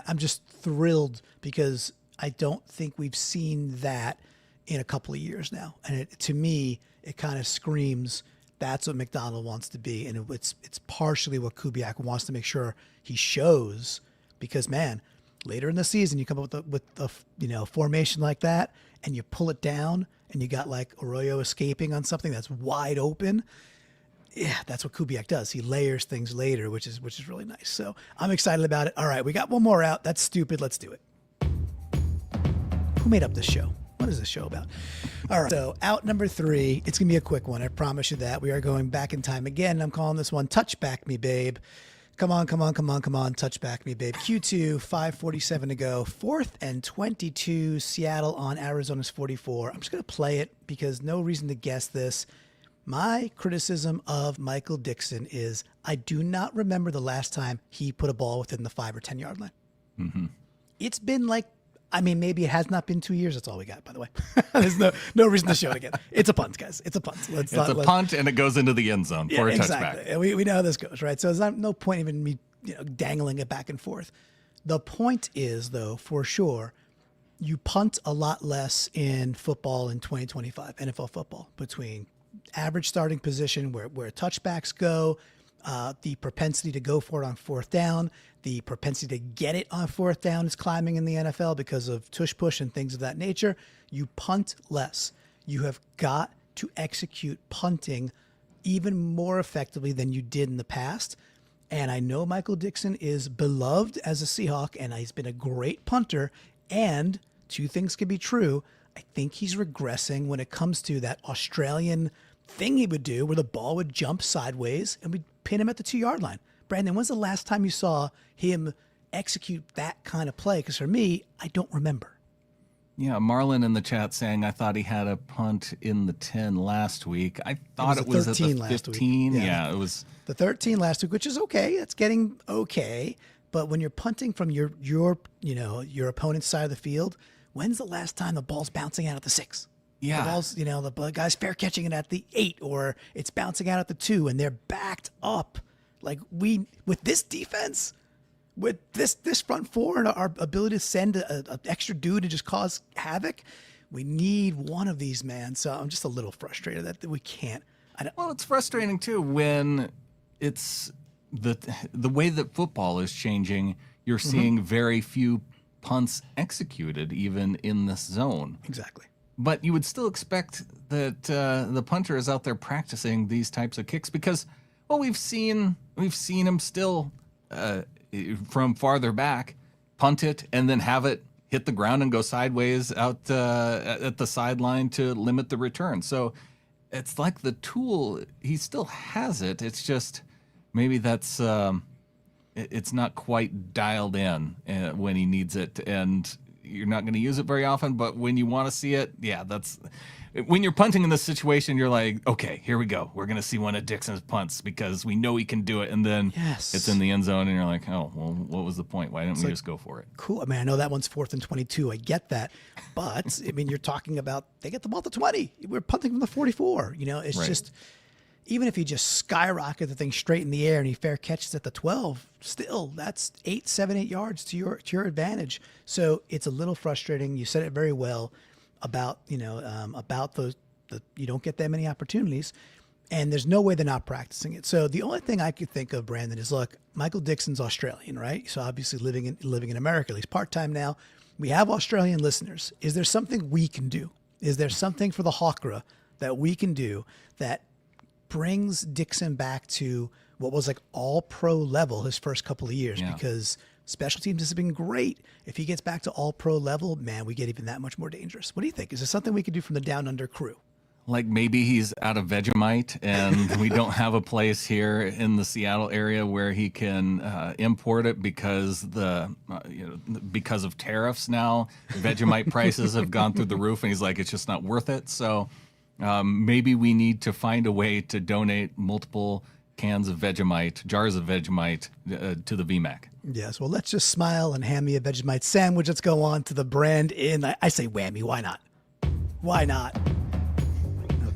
I'm just thrilled because I don't think we've seen that in a couple of years now. And to me, it kind of screams that's what McDonald wants to be. And it's partially what Kubiak wants to make sure he shows because, man, later in the season, you come up with a formation like that and you pull it down and you got like Arroyo escaping on something that's wide open. Yeah, that's what Kubiak does. He layers things later, which is really nice. So I'm excited about it. All right, we got one more out. That's stupid. Let's do it. Who made up this show? What is this show about? All right, so out number 3. It's going to be a quick one. I promise you that. We are going back in time again. I'm calling this one Touch Back Me, Babe. Come on. Touch back me, babe. Q2, 5:47 to go. 4th and 22, Seattle on Arizona's 44. I'm just going to play it because no reason to guess this. My criticism of Michael Dixon is I do not remember the last time he put a ball within the 5 or 10 yard line. Mm-hmm. It's been maybe it has not been 2 years. That's all we got, by the way. There's no reason to show it again. It's a punt, guys. It's a punt. It's a punt, and it goes into the end zone for a touchback. Exactly. We know how this goes, right? So there's no point even me dangling it back and forth. The point is, though, for sure, you punt a lot less in football in 2025, NFL football, between average starting position where touchbacks go, the propensity to go for it on 4th down, the propensity to get it on 4th down is climbing in the NFL because of tush push and things of that nature. You punt less. You have got to execute punting even more effectively than you did in the past. And I know Michael Dixon is beloved as a Seahawk, and he's been a great punter. And 2 things can be true. I think he's regressing when it comes to that Australian thing he would do where the ball would jump sideways and we'd pin him at the 2 yard line. Brandon, when's the last time you saw him execute that kind of play? Because for me, I don't remember. Yeah, Marlon in the chat saying, I thought he had a punt in the 10 last week. I thght it was at the 15. Yeah, it was the 13 last week, which is okay. That's getting okay. But when you're punting from your opponent's side of the field, when's the last time the ball's bouncing out at the 6? Yeah. The ball's, the guy's fair catching it at the 8, or it's bouncing out at the 2, and they're backed up. Like with this defense, with this front 4 and our ability to send an extra dude to just cause havoc, we need one of these, man. So I'm just a little frustrated that we can't. Well, it's frustrating too when it's the way that football is changing. You're seeing very few punts executed, even in this zone. Exactly. But you would still expect that the punter is out there practicing these types of kicks because, well, we've seen him still from farther back punt it and then have it hit the ground and go sideways out at the sideline to limit the return. So it's like the tool, he still has it. It's just maybe that's it's not quite dialed in when he needs it, and you're not going to use it very often. But when you want to see it, yeah, that's when you're punting in this situation. You're like, okay, here we go. We're going to see one of Dixon's punts because we know he can do it, and then it's in the end zone, and you're like, oh, well, what was the point? Why didn't we just go for it? Cool. I mean, I know that one's 4th and 22. I get that, but I mean, you're talking about they get the ball at the 20. We're punting from the 44. It's just. even if he just skyrocket the thing straight in the air and he fair catches at the 12, still that's 7, 8 yards to your advantage. So it's a little frustrating. You said it very well about, about those, you don't get that many opportunities. And there's no way they're not practicing it. So the only thing I could think of, Brandan, is look, Michael Dixon's Australian, right? So obviously living in America. He's part-time now. We have Australian listeners. Is there something we can do? Is there something for the Hawkra that we can do that brings Dixon back to what was like all pro level his first couple of years? Yeah. Because special teams has been great. If he gets back to all pro level, man, we get even that much more dangerous. What do you think? Is there something we can do from the down under crew? Like maybe he's out of Vegemite and we don't have a place here in the Seattle area where he can import it because because of tariffs now. Vegemite prices have gone through the roof and he's like, it's just not worth it. So maybe we need to find a way to donate multiple cans of Vegemite, jars of Vegemite to the VMAC. Yes. Well, let's just smile and hand me a Vegemite sandwich. Let's go on to the BrandIn. I say whammy. Why not? Why not?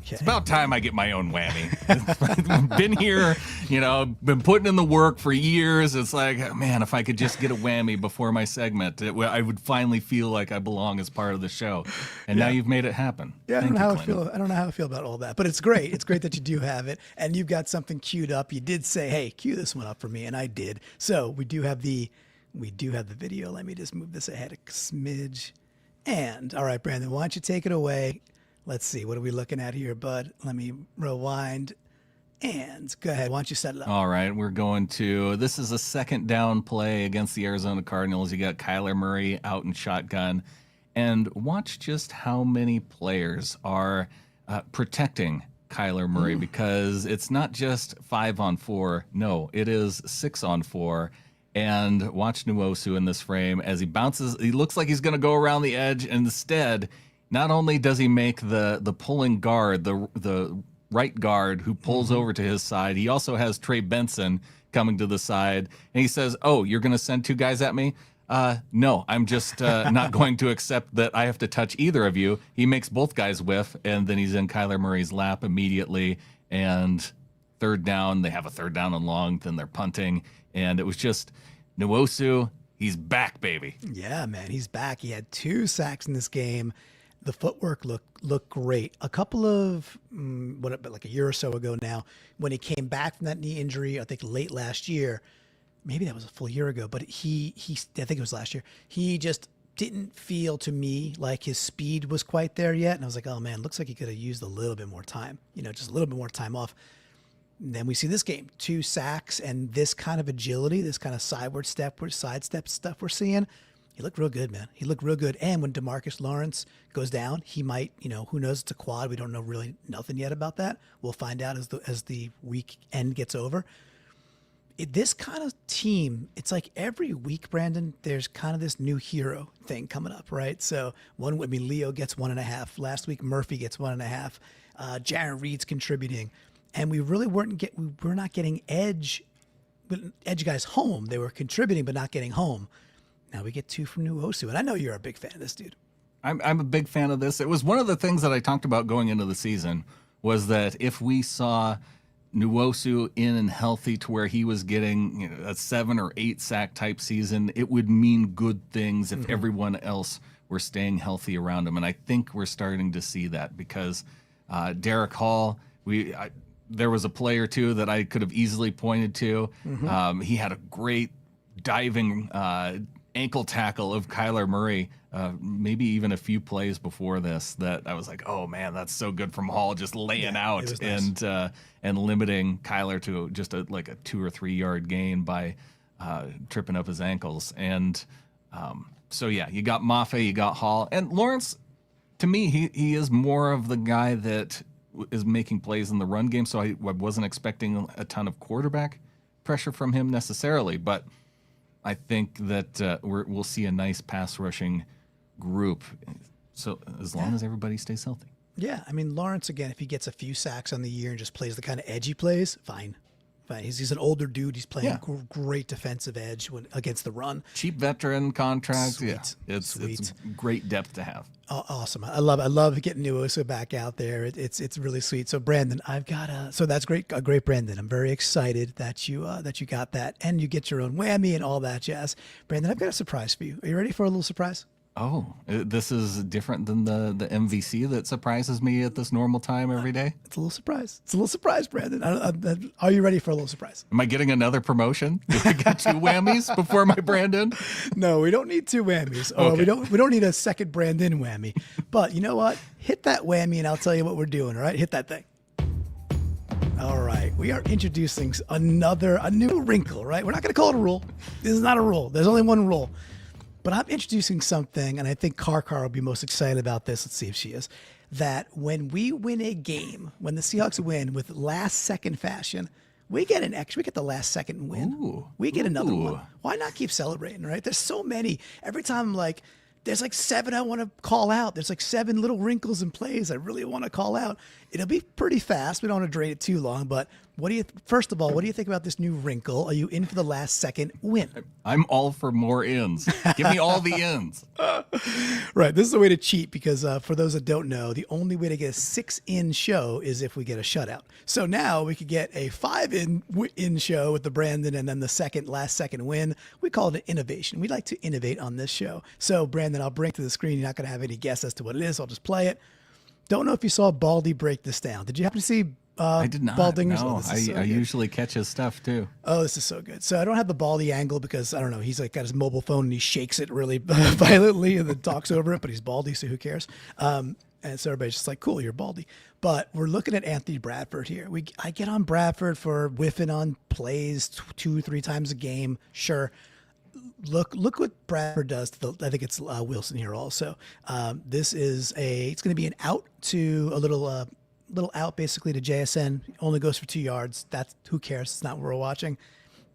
Okay. It's about time I get my own whammy. Been here, been putting in the work for years. It's like, man, if I could just get a whammy before my segment, I would finally feel like I belong as part of the show. And now you've made it happen. Yeah, I don't know how I feel about all that, but it's great. It's great that you do have it, and you've got something queued up. You did say, "Hey, cue this one up for me," and I did. So we do have the video. Let me just move this ahead a smidge. And all right, Brandan, why don't you take it away? Let's see. What are we looking at here, bud? Let me rewind. And go ahead. Why don't you set it up? All right. We're going to, this is a second down play against the Arizona Cardinals. You got Kyler Murray out in shotgun. And watch just how many players are protecting Kyler Murray because it's not just 5-on-4. No, it is 6-on-4. And watch Nwosu in this frame as he bounces. He looks like he's going to go around the edge. And instead, not only does he make the pulling guard, the right guard who pulls over to his side, he also has Trey Benson coming to the side. And he says, "Oh, you're going to send two guys at me? No, I'm just not going to accept that I have to touch either of you." He makes both guys whiff, and then he's in Kyler Murray's lap immediately. And third down, they have a third down and long, then they're punting. And it was just Nwosu, he's back, baby. Yeah, man, he's back. He had 2 sacks in this game. The footwork looked great. A couple of, like a year or so ago now, when he came back from that knee injury, I think late last year, maybe that was a full year ago, but I think it was last year, he just didn't feel to me like his speed was quite there yet. And I was like, oh man, looks like he could have used a little bit more time, just a little bit more time off. And then we see this game, 2 sacks and this kind of agility, this kind of sidestep stuff we're seeing. He looked real good, man. He looked real good. And when DeMarcus Lawrence goes down, he might, who knows, it's a quad. We don't know really nothing yet about that. We'll find out as the weekend gets over. This kind of team, it's like every week, Brandan, there's kind of this new hero thing coming up, right? So Leo gets 1.5. Last week, Murphy gets 1.5. Jaron Reed's contributing. And we really we're not getting edge guys home. They were contributing, but not getting home. Now we get 2 from Nwosu, and I know you're a big fan of this dude. I'm a big fan of this. It was one of the things that I talked about going into the season was that if we saw Nwosu in and healthy to where he was getting a 7 or 8 sack type season, it would mean good things if everyone else were staying healthy around him. And I think we're starting to see that because Derek Hall, there was a play or two that I could have easily pointed to. He had a great diving ankle tackle of Kyler Murray, maybe even a few plays before this that I was like, oh man, that's so good from Hall, just laying out nice. And limiting Kyler to just a 2 or 3 yard gain by tripping up his ankles. And so yeah, you got Mafe, you got Hall, and Lawrence. To me, he is more of the guy that is making plays in the run game. So I wasn't expecting a ton of quarterback pressure from him necessarily, but I think that we'll see a nice pass rushing group. So as long as everybody stays healthy. Yeah, I mean, Lawrence, again, if he gets a few sacks on the year and just plays the kind of edgy plays, fine. He's an older dude. He's playing Yeah. great defensive edge against the run. Cheap veteran contract. Sweet. Yeah, it's great depth to have. Awesome. I love getting Nwosu back out there. It's really sweet. So Brandan, I've got so that's great. A great Brandan. I'm very excited that you got that, and you get your own whammy and all that jazz. Brandan, I've got a surprise for you. Are you ready for a little surprise? Oh, this is different than the MVC that surprises me at this normal time every day. It's a little surprise. It's a little surprise, Brandan. Are you ready for a little surprise? Am I getting another promotion? Do I get 2 whammies before my Brandan? No, we don't need 2 whammies. Oh, Okay. we don't need a second Brandan whammy. But you know what? Hit that whammy, and I'll tell you what we're doing. All right, hit that thing. All right, we are introducing a new wrinkle. Right, we're not going to call it a rule. This is not a rule. There's only one rule. But I'm introducing something, and I think Car will be most excited about this. Let's see if she is. That when we win a game, when the Seahawks win with last-second fashion, we get the last-second win. Ooh. We get another Ooh. one. Why not keep celebrating, right? There's so many. Every time, there's 7 I want to call out. There's 7 little wrinkles and plays I really want to call out. It'll be pretty fast. We don't want to drain it too long, but first of all, what do you think about this new wrinkle? Are you in for the last second win? I'm all for more ins. Give me all the ins. Right. This is a way to cheat because for those that don't know, the only way to get a 6-in show is if we get a shutout. So now we could get a 5-in show with the Brandan and then the last second win. We call it an innovation. We like to innovate on this show. So Brandan, I'll bring it to the screen. You're not going to have any guess as to what it is. I'll just play it. Don't know if you saw Baldy break this down. Did you happen to see I did not. Baldinger's? No, Oh, I usually catch his stuff too. Oh, this is so good. So I don't have the Baldy angle because I don't know. He's got his mobile phone and he shakes it really violently and then talks over it, but he's Baldy, so who cares? And so everybody's just like, cool, you're Baldy. But we're looking at Anthony Bradford here. I get on Bradford for whiffing on plays 2-3 times a game. Sure. Look what Bradford does to I think it's Wilson here also. It's going to be an out to a little out basically to JSN. Only goes for 2 yards. That's who cares. It's not what we're watching.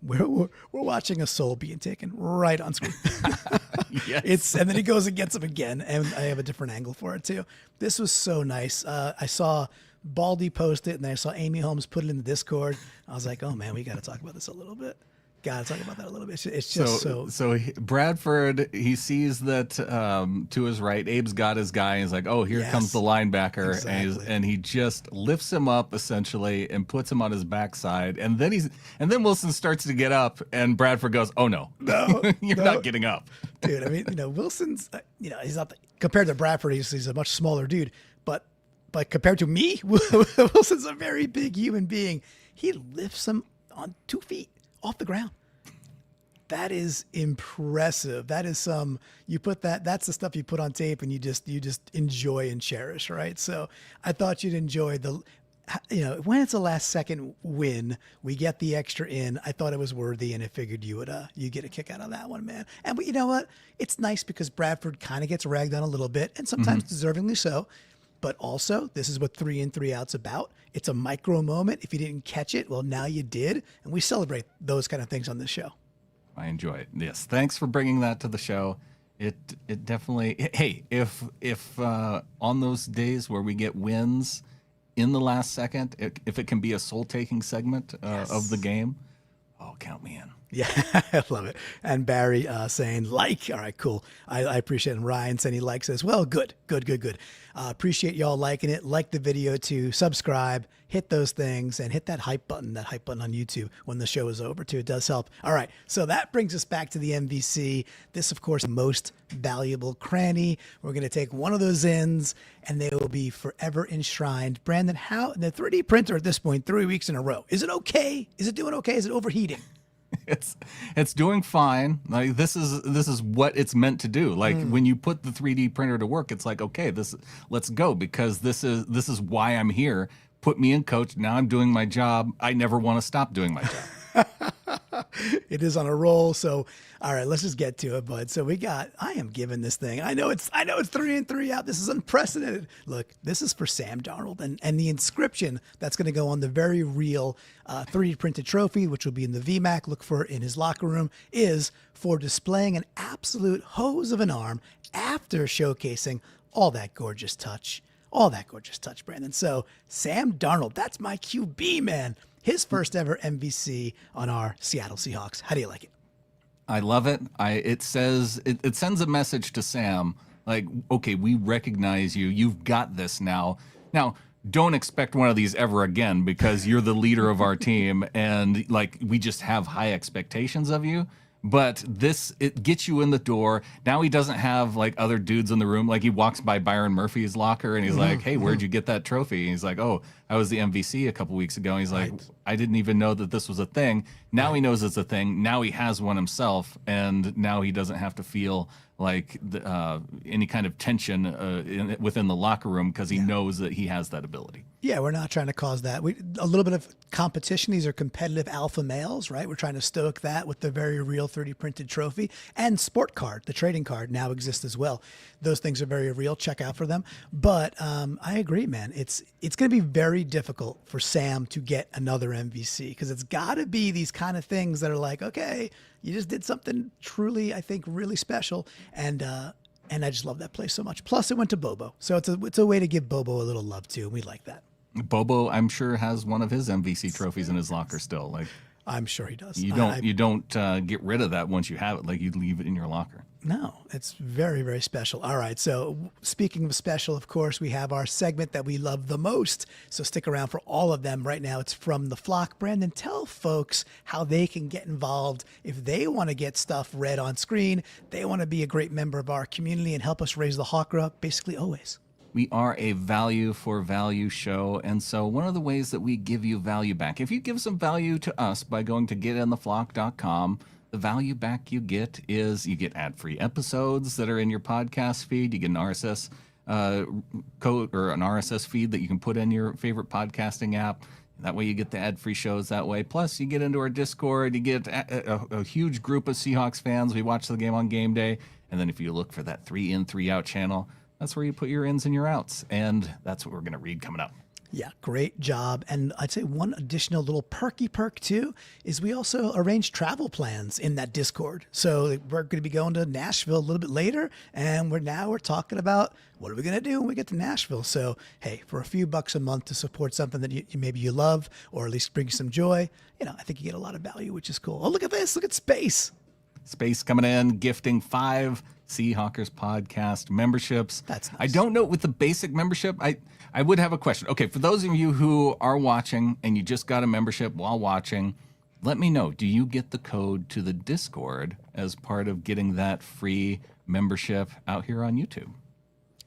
We're watching a soul being taken right on screen. Yes. And then he goes and gets him again, and I have a different angle for it too. This was so nice. I saw Baldy post it, and then I saw Amy Holmes put it in the Discord. I was like, oh man, we got to talk about this a little bit. Got to talk about that a little bit. It's just Bradford, he sees that to his right, Abe's got his guy. And he's like, oh, here comes the linebacker. Exactly. And he just lifts him up essentially and puts him on his backside. And then Wilson starts to get up and Bradford goes, oh no, you're not getting up. Dude, I mean, Wilson's, he's not, compared to Bradford, he's a much smaller dude, but compared to me, Wilson's a very big human being. He lifts him on 2 feet off the ground. That is impressive. That is that's the stuff you put on tape and you just enjoy and cherish, right? So I thought you'd enjoy when it's a last second win, we get the extra in. I thought it was worthy and I figured you get a kick out of that one, man. And you know what? It's nice because Bradford kind of gets ragged on a little bit and sometimes deservingly so. But also, this is what 3 in 3 out's about. It's a micro moment. If you didn't catch it, well, now you did. And we celebrate those kind of things on this show. I enjoy it. Yes. Thanks for bringing that to the show. It definitely, hey, if on those days where we get wins in the last second, if it can be a soul-taking segment of the game, oh, count me in. Yeah, I love it. And Barry saying like, all right, cool. I appreciate it. And Ryan saying he likes it as well. Good. Appreciate y'all liking it. Like the video too. Subscribe. Hit those things and hit that hype button on YouTube when the show is over too. It does help. All right, so that brings us back to the MVC. This, of course, most valuable cranny. We're going to take one of those ends and they will be forever enshrined. Brandan, how the 3D printer at this point, 3 weeks in a row, is it okay? Is it doing okay? Is it overheating? It's doing fine. Like this is what it's meant to do. Like when you put the 3D printer to work, it's like, okay, let's go because this is why I'm here. Put me in, coach. Now I'm doing my job. I never want to stop doing my job. It is on a roll. So, all right, let's just get to it, bud. So I am giving this thing. I know it's 3 in 3 out. This is unprecedented. Look, this is for Sam Darnold and the inscription that's going to go on the very real 3D printed trophy, which will be in the VMAC. Look for it in his locker room, is for displaying an absolute hose of an arm after showcasing all that gorgeous touch. Brandan. So Sam Darnold, that's my QB, man. his first ever MVC on our Seattle Seahawks. How do you like it? I love it. It says it sends a message to Sam like, okay, we recognize you. You've got this now. Now, don't expect one of these ever again because you're the leader of our team and like we just have high expectations of you. But it gets you in the door. Now he doesn't have like other dudes in the room. Like he walks by Byron Murphy's locker and he's like, hey, where'd you get that trophy? And he's like, oh, I was the MVC a couple weeks ago. And he's like, I didn't even know that this was a thing. Now he knows it's a thing. Now he has one himself. And now he doesn't have to feel like any kind of tension within the locker room because he knows that he has that ability. Yeah, we're not trying to cause that. A little bit of competition. These are competitive alpha males, right? We're trying to stoke that with the very real 3D printed trophy. And Sport Card, the trading card, now exists as well. Those things are very real. Check out for them. But I agree, man. It's going to be very difficult for Sam to get another MVC because it's got to be these kind of things that are like, okay, you just did something truly, I think, really special. And I just love that place so much. Plus, it went to Bobo. So it's a way to give Bobo a little love, too. And we like that. Bobo, I'm sure, has one of his MVC trophies in his locker still. Like, I'm sure he does. You don't get rid of that once you have it. Like you leave it in your locker. No, it's very, very special. All right. So speaking of special, of course, we have our segment that we love the most. So stick around for all of them. Right now, it's From the Flock. Brandan, tell folks how they can get involved if they want to get stuff read on screen. They want to be a great member of our community and help us raise the hawker up basically always. We are a value for value show, and so one of the ways that we give you value back, if you give some value to us by going to getintheflock.com, the value back you get is you get ad-free episodes that are in your podcast feed. You get an RSS code or an RSS feed that you can put in your favorite podcasting app. That way you get the ad-free shows that way. Plus, you get into our Discord. You get a huge group of Seahawks fans. We watch the game on game day. And then if you look for that 3 in, 3 out channel, that's where you put your ins and your outs. And that's what we're going to read coming up. Yeah, great job. And I'd say one additional little perky perk, too, is we also arrange travel plans in that Discord. So we're going to be going to Nashville a little bit later. And we're talking about what are we going to do when we get to Nashville. So, hey, for a few bucks a month to support something that maybe you love or at least bring you some joy, I think you get a lot of value, which is cool. Oh, look at this. Look at Space. Space coming in, gifting 5 Seahawkers podcast memberships. That's nice. I don't know with the basic membership. I would have a question. Okay, for those of you who are watching and you just got a membership while watching, let me know. Do you get the code to the Discord as part of getting that free membership out here on YouTube?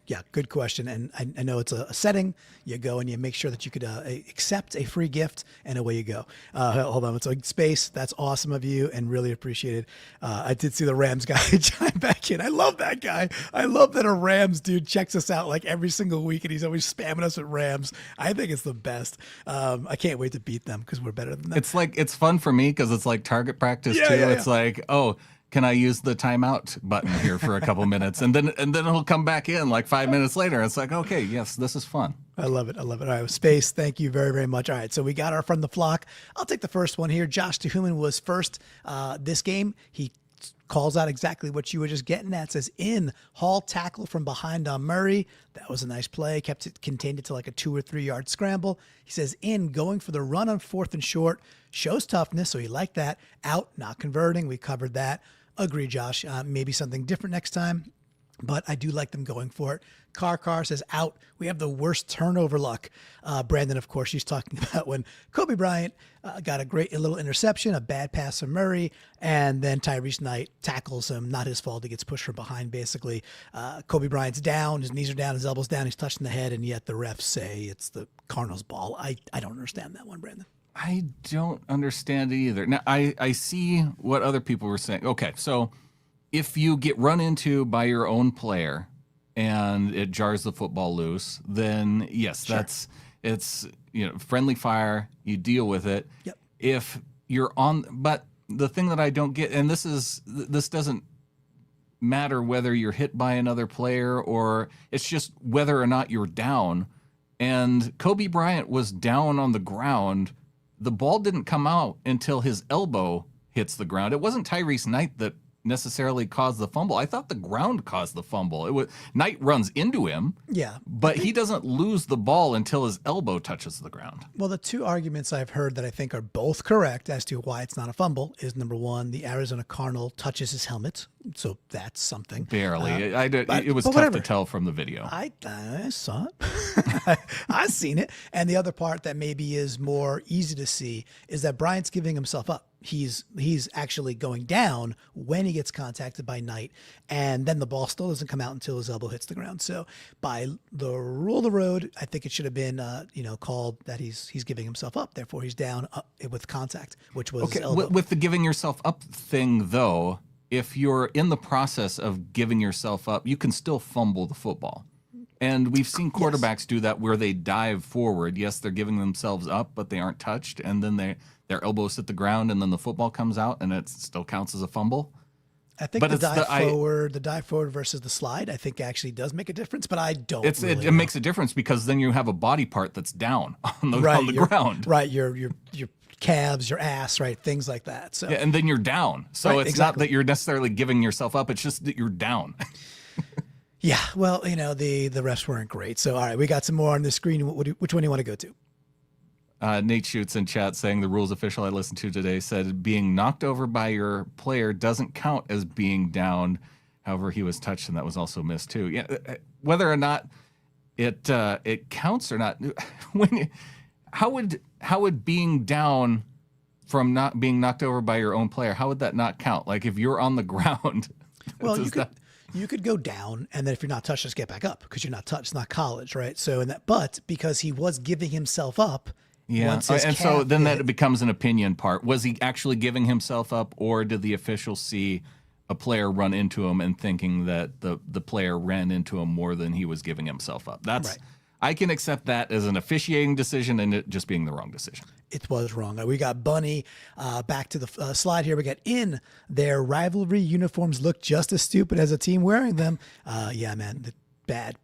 Yeah, good question. And I know it's a setting. You go and you make sure that you could accept a free gift, and away you go. Hold on. It's like Space. That's awesome of you and really appreciate it. I did see the Rams guy chime back in. I love that guy. I love that a Rams dude checks us out like every single week, and he's always spamming us with Rams. I think it's the best. I can't wait to beat them because we're better than them. It's fun for me because it's like target practice too. Yeah. It's like, oh, can I use the timeout button here for a couple minutes? And then he'll come back in like 5 minutes later. It's like, okay, yes, this is fun. I love it. All right, Space, thank you very, very much. All right, so we got our From the Flock. I'll take the first one here. Josh Tehuman was first this game. He calls out exactly what you were just getting at. It says, in, haul tackle from behind on Murray. That was a nice play. Contained it to like a 2 or 3 yard scramble. He says, in, going for the run on 4th and short. Shows toughness, so he liked that. Out, not converting. We covered that. Agree, Josh. Maybe something different next time, but I do like them going for it. Car says out. We have the worst turnover luck. Brandan, of course, she's talking about when Kobe Bryant got a great little interception, a bad pass from Murray, and then Tyrese Knight tackles him. Not his fault. He gets pushed from behind, basically. Kobe Bryant's down. His knees are down. His elbows down. He's touching the head, and yet the refs say it's the Cardinals' ball. I don't understand that one, Brandan. I don't understand it either. Now, I see what other people were saying. Okay, so if you get run into by your own player and it jars the football loose, then yes, Sure. it's friendly fire. You deal with it. Yep. If you're on, but the thing that I don't get, and this doesn't matter whether you're hit by another player or it's just whether or not you're down. And Kobe Bryant was down on the ground. The ball didn't come out until his elbow hits the ground. It wasn't Tyrese Knight that necessarily cause the fumble. I thought the ground caused the fumble. Knight runs into him, Yeah. but he doesn't lose the ball until his elbow touches the ground. Well, the two arguments I've heard that I think are both correct as to why it's not a fumble is, number one, the Arizona Cardinal touches his helmet. So that's something. Barely. It was but tough whatever. to tell from the video. I saw it. I've seen it. And the other part that maybe is more easy to see is that Bryant's giving himself up. He's actually going down when he gets contacted by Knight, and then the ball still doesn't come out until his elbow hits the ground. So by the rule of the road, I think it should have been called that he's giving himself up. Therefore, he's down with contact, which was his elbow. With the giving yourself up thing, though, if you're in the process of giving yourself up, you can still fumble the football. And we've seen quarterbacks do that where they dive forward. Yes, they're giving themselves up, but they aren't touched. And then their elbows hit the ground, and then the football comes out, and it still counts as a fumble. I think the dive forward versus the slide, I think actually does make a difference, but I don't. It makes a difference because then you have a body part that's down on the ground. Right, your calves, your ass, right, things like that. So and then you're down. So it's not that you're necessarily giving yourself up; it's just that you're down. Yeah, well, the refs weren't great. So, all right, we got some more on the screen. Which one do you want to go to? Nate Shoots in chat saying the rules official I listened to today said being knocked over by your player doesn't count as being down. However, he was touched, and that was also missed too. Yeah, whether or not it counts or not, how would being down from not being knocked over by your own player, how would that not count? Like if you're on the ground, well, you could go down, and then if you're not touched, just get back up because you're not touched. It's not college, right? So but because he was giving himself up. Yeah, and so then that becomes an opinion part. Was he actually giving himself up, or did the official see a player run into him and thinking that the player ran into him more than he was giving himself up? That's right. I can accept that as an officiating decision and it just being the wrong decision. It was wrong. We got Bunny back to the slide here. We got in their rivalry uniforms look just as stupid as a team wearing them. Yeah, man. Bad.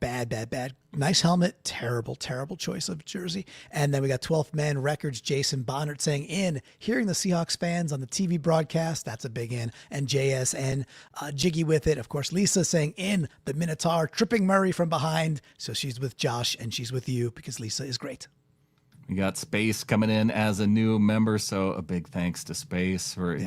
Nice helmet. Terrible choice of jersey. And then we got 12th Man Records, Jason Bonnert saying in, hearing the Seahawks fans on the TV broadcast, that's a big in. And JSN jiggy with it. Of course, Lisa saying in, the Minotaur tripping Murray from behind. So she's with Josh and she's with you because Lisa is great. We got Space coming in as a new member, so a big thanks to Space for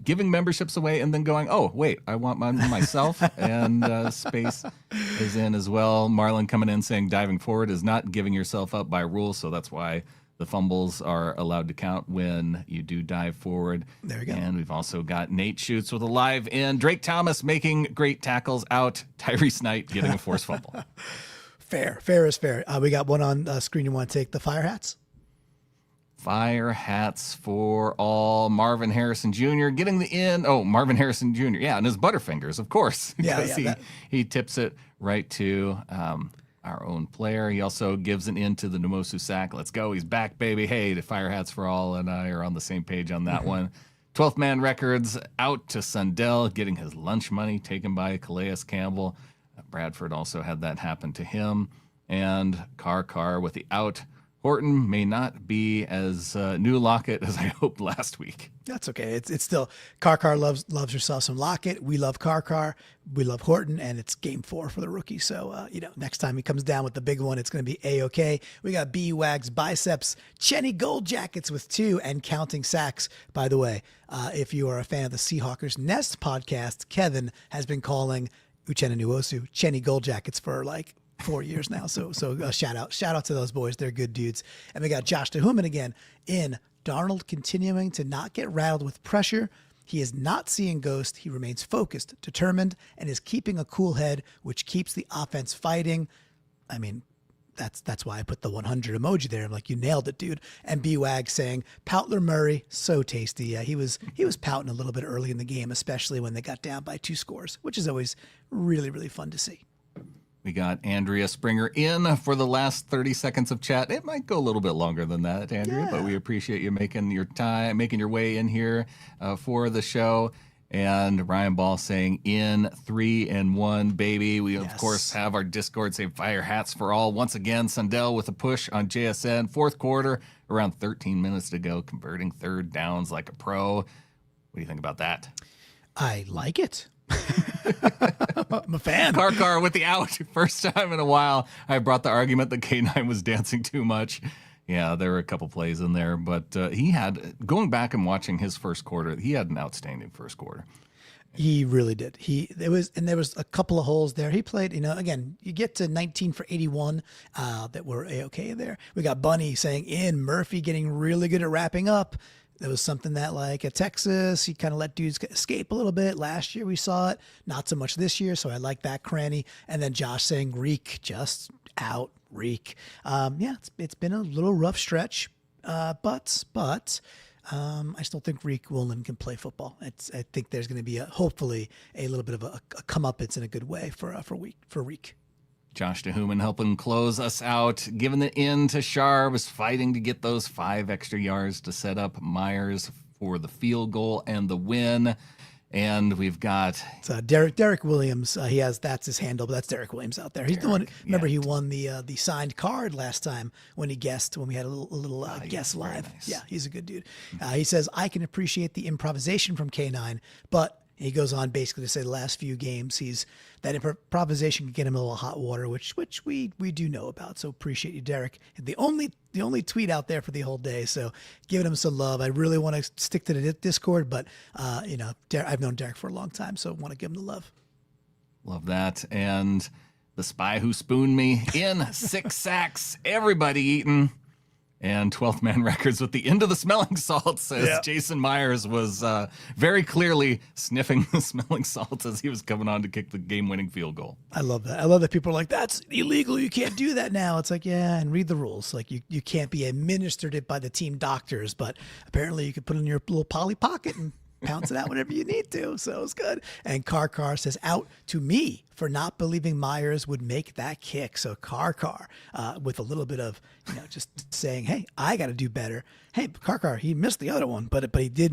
giving memberships away and then going, oh, wait, I want mine myself. And Space is in as well. Marlon coming in saying diving forward is not giving yourself up by rule, so that's why the fumbles are allowed to count when you do dive forward. There we go. And we've also got Nate Shoots with a live in. Drake Thomas making great tackles out. Tyrese Knight getting a forced fumble. Fair is fair. We got one on screen. You want to take the fire hats? Fire hats for all. Marvin Harrison Jr. getting the in. Oh, Marvin Harrison Jr. Yeah, and his Butterfingers, of course. He tips it right to our own player. He also gives an in to the Nwosu sack. Let's go. He's back, baby. Hey, the fire hats for all and I are on the same page on that one. 12th Man Records out to Sundell, getting his lunch money taken by Calais Campbell. Bradford also had that happen to him. And Carr with the out. Horton may not be as new Lockett as I hoped last week. That's okay. It's still Carr loves herself some Lockett. We love Carr. We love Horton, and it's game 4 for the rookie. So next time he comes down with the big one, it's going to be A-OK. We got B-Wags biceps, Chenny Gold Jackets with 2 and counting sacks. By the way, if you are a fan of the Seahawkers Nest podcast, Kevin has been calling Uchenna Nwosu Chenny Gold Jackets for 4 years now. So shout out to those boys. They're good dudes. And we got Josh DeHuman again in. Darnold continuing to not get rattled with pressure. He is not seeing ghost. He remains focused, determined, and is keeping a cool head, which keeps the offense fighting. I mean, that's why I put the 100 emoji there. I'm like, you nailed it, dude. And B-Wag saying, Poutler Murray, so tasty. Yeah, he was pouting a little bit early in the game, especially when they got down by 2 scores, which is always really, really fun to see. We got Andrea Springer in for the last 30 seconds of chat. It might go a little bit longer than that, Andrea, but we appreciate you making your time, making your way in here for the show. And Ryan Ball saying in 3 and 1, baby. We, of course, have our Discord say fire hats for all. Once again, Sundell with a push on JSN. 4th quarter, around 13 minutes to go, converting 3rd downs like a pro. What do you think about that? I like it. I'm a fan. Car with the out. First time in a while. I brought the argument that K9 was dancing too much. Yeah, there were a couple plays in there, but he had, going back and watching his first quarter, he had an outstanding first quarter. He really did. There was a couple of holes there. He played, again, you get to 19 for 81 that were A-okay there. We got Bunny saying in, Murphy getting really good at wrapping up. There was something that, like at Texas, he kind of let dudes escape a little bit. Last year we saw it, not so much this year, so I like that cranny. And then Josh saying Reek just out, Reek. It's been a little rough stretch, but I still think Reek Woolen can play football. I think there's going to be hopefully a little bit of a comeuppance in a good way for Reek. Josh DeHuman helping close us out, giving the in to Shar, was fighting to get those 5 extra yards to set up Myers for the field goal and the win. And we've got Derek Williams. That's his handle, but that's Derek Williams out there. He's the one. Remember, he won the signed card last time when he guessed, when we had a little guest live. Nice. Yeah, he's a good dude. He says, I can appreciate the improvisation from K9, but he goes on basically to say the last few games that improvisation can get him a little hot water, which we do know about. So appreciate you, Derek. The only tweet out there for the whole day. So giving him some love. I really want to stick to the Discord, but I've known Derek for a long time, so I want to give him the love. Love that. And the spy who spooned me in 6 sacks, everybody eating. And 12th man records with the end of the smelling salts, as Jason Myers was very clearly sniffing the smelling salts as he was coming on to kick the game-winning field goal. I love that. I love that people are like, that's illegal. You can't do that now. It's like, yeah, and read the rules. Like you can't be administered it by the team doctors, but apparently you could put it in your little Polly Pocket and pounce it out whenever you need to. So it's good. And Car says, out to me for not believing Myers would make that kick. So Car with a little bit of, just saying, hey, I got to do better. Hey, Car, he missed the other one, but he did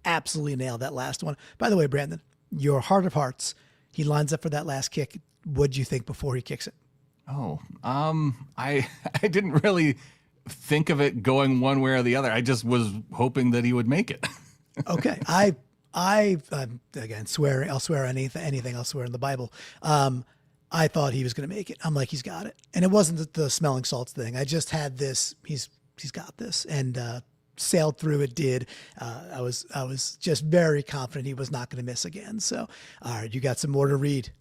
absolutely nail that last one. By the way, Brandon, your heart of hearts, he lines up for that last kick. What'd you think before he kicks it? Oh, I didn't really think of it going one way or the other. I just was hoping that he would make it. Okay. I again, I'll swear anything. I'll swear in the Bible. I thought he was going to make it. I'm like, he's got it. And it wasn't the smelling salts thing. I just had this, he's got this, and sailed through it. Did. I was just very confident he was not going to miss again. So, all right, you got some more to read.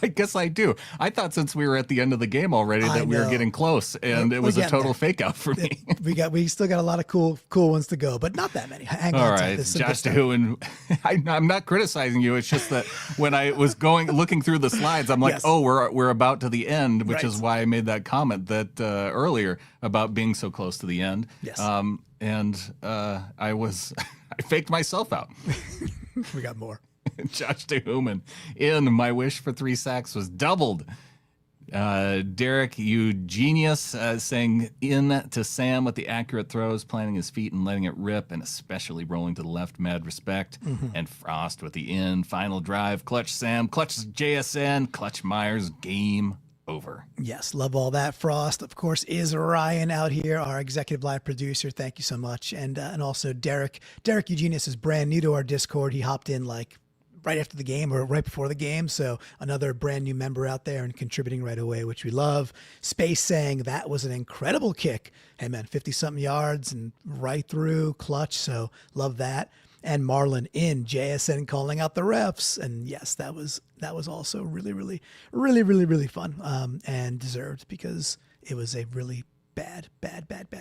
I guess I do. I thought since we were at the end of the game already that we were getting close, and it was a total fake out for me. We still got a lot of cool ones to go, but not that many. Hang on. All right, Josh DeHuman. I'm not criticizing you. It's just that when I was looking through the slides, I'm like, yes. Oh, we're about to the end, which right. is why I made that comment that earlier about being so close to the end. Yes. I faked myself out. We got more. Josh DeHuman in my wish for 3 sacks was doubled. Derek, you genius, saying in to Sam with the accurate throws, planting his feet and letting it rip, and especially rolling to the left, mad respect. Mm-hmm. And Frost with the in, final drive, clutch Sam, clutch JSN, clutch Myers, game over. Yes, love all that. Frost, of course, is Ryan out here, our executive live producer. Thank you so much. And also Derek Eugenius is brand new to our Discord. He hopped in like right after the game or right before the game. So another brand new member out there and contributing right away, which we love. Space saying that was an incredible kick. Hey man, 50 something yards and right through clutch. So love that. And Marlon in JSN calling out the refs. And yes, that was also really, really, really, really, really fun. And deserved because it was a really bad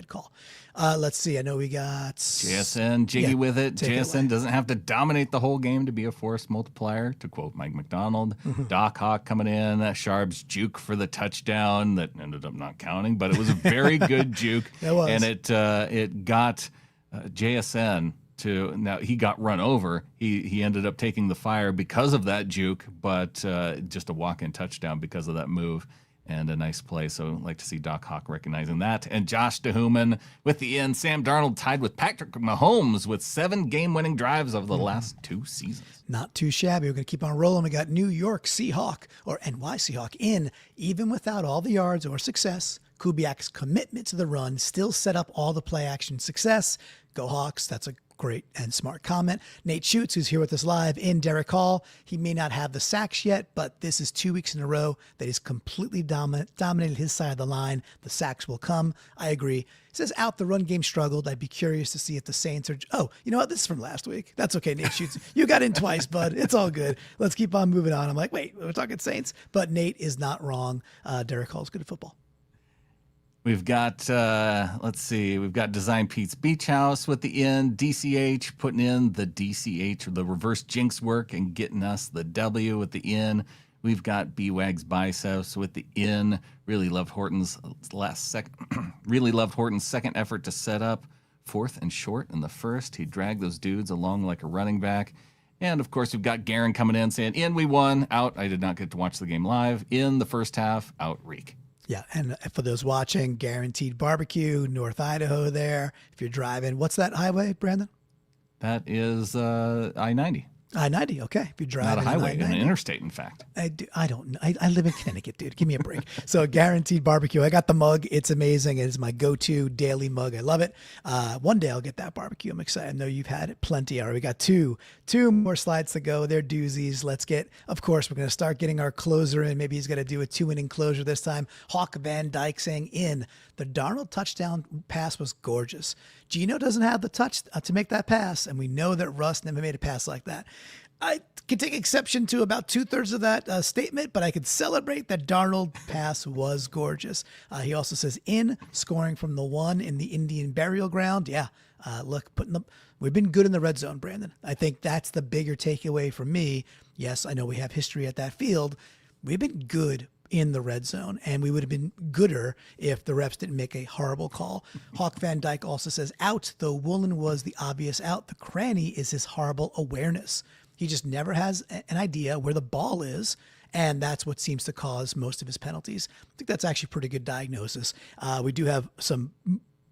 call. Let's see. I know we got JSN jiggy with it. JSN doesn't have to dominate the whole game to be a force multiplier, to quote Mike McDonald. Mm-hmm. Doc Hawk coming in. Sharp's juke for the touchdown that ended up not counting, but it was a very good juke. It was. And it got JSN to, now he got run over. He ended up taking the fire because of that juke, but just a walk-in touchdown because of that move. And a nice play, so I'd like to see Doc Hawk recognizing that. And Josh DeHuman with the end. Sam Darnold tied with Patrick Mahomes with 7 game-winning drives over the last 2 seasons. Not too shabby. We're going to keep on rolling. We got New York Seahawk, or NY Seahawk, in. Even without all the yards or success, Kubiak's commitment to the run still set up all the play-action success. Go Hawks. That's a Great and smart comment. Nate Schutz, who's here with us live in Derek Hall. He may not have the sacks yet, but this is 2 weeks in a row that he's completely dominated his side of the line. The sacks will come. I agree. He says out the run game struggled. I'd be curious to see if the Saints are. Oh, you know what? This is from last week. That's okay, Nate Schutz. You got in twice, bud. It's all good. Let's keep on moving on. I'm like, wait, we're talking Saints, but Nate is not wrong. Derek Hall's good at football. We've got, let's see, we've got Design Pete's Beach House with the N, DCH putting in the DCH, the reverse jinx work and getting us the W with the N. We've got B-Wags Biceps with the N. Really loved Horton's second effort to set up 4th and short in the first. He dragged those dudes along like a running back. And, of course, we've got Garen coming in saying, in we won, out. I did not get to watch the game live. In the first half, out Reek. Yeah, and for those watching, Guaranteed Barbecue, North Idaho there. If you're driving, what's that highway, Brandon? That is I-90. I-90, okay. If you're driving Not a highway, I-90. an interstate, in fact. I don't know. I live in Connecticut, dude. Give me a break. So Guaranteed Barbecue. I got the mug. It's amazing. It is my go-to daily mug. I love it. One day I'll get that barbecue. I'm excited. I know you've had it plenty already. We got two more slides to go. They're doozies. Let's get, of course, we're going to start getting our closer in. Maybe he's going to do a 2-inning closure this time. Hawk Van Dyke saying in. The Darnold touchdown pass was gorgeous. Gino doesn't have the touch to make that pass, and we know that Russ never made a pass like that. I can take exception to about 2/3 of that statement, but I could celebrate that Darnold pass was gorgeous. He also says in scoring from the 1 in the Indian burial ground. Yeah, look, we've been good in the red zone, Brandon. I think that's the bigger takeaway for me. Yes, I know we have history at that field. We've been good in the red zone, and we would have been gooder if the refs didn't make a horrible call. Hawk Van Dyke also says out, though Woolen was the obvious out. The cranny is his horrible awareness. He just never has an idea where the ball is, and that's what seems to cause most of his penalties. I think that's actually pretty good diagnosis. We do have some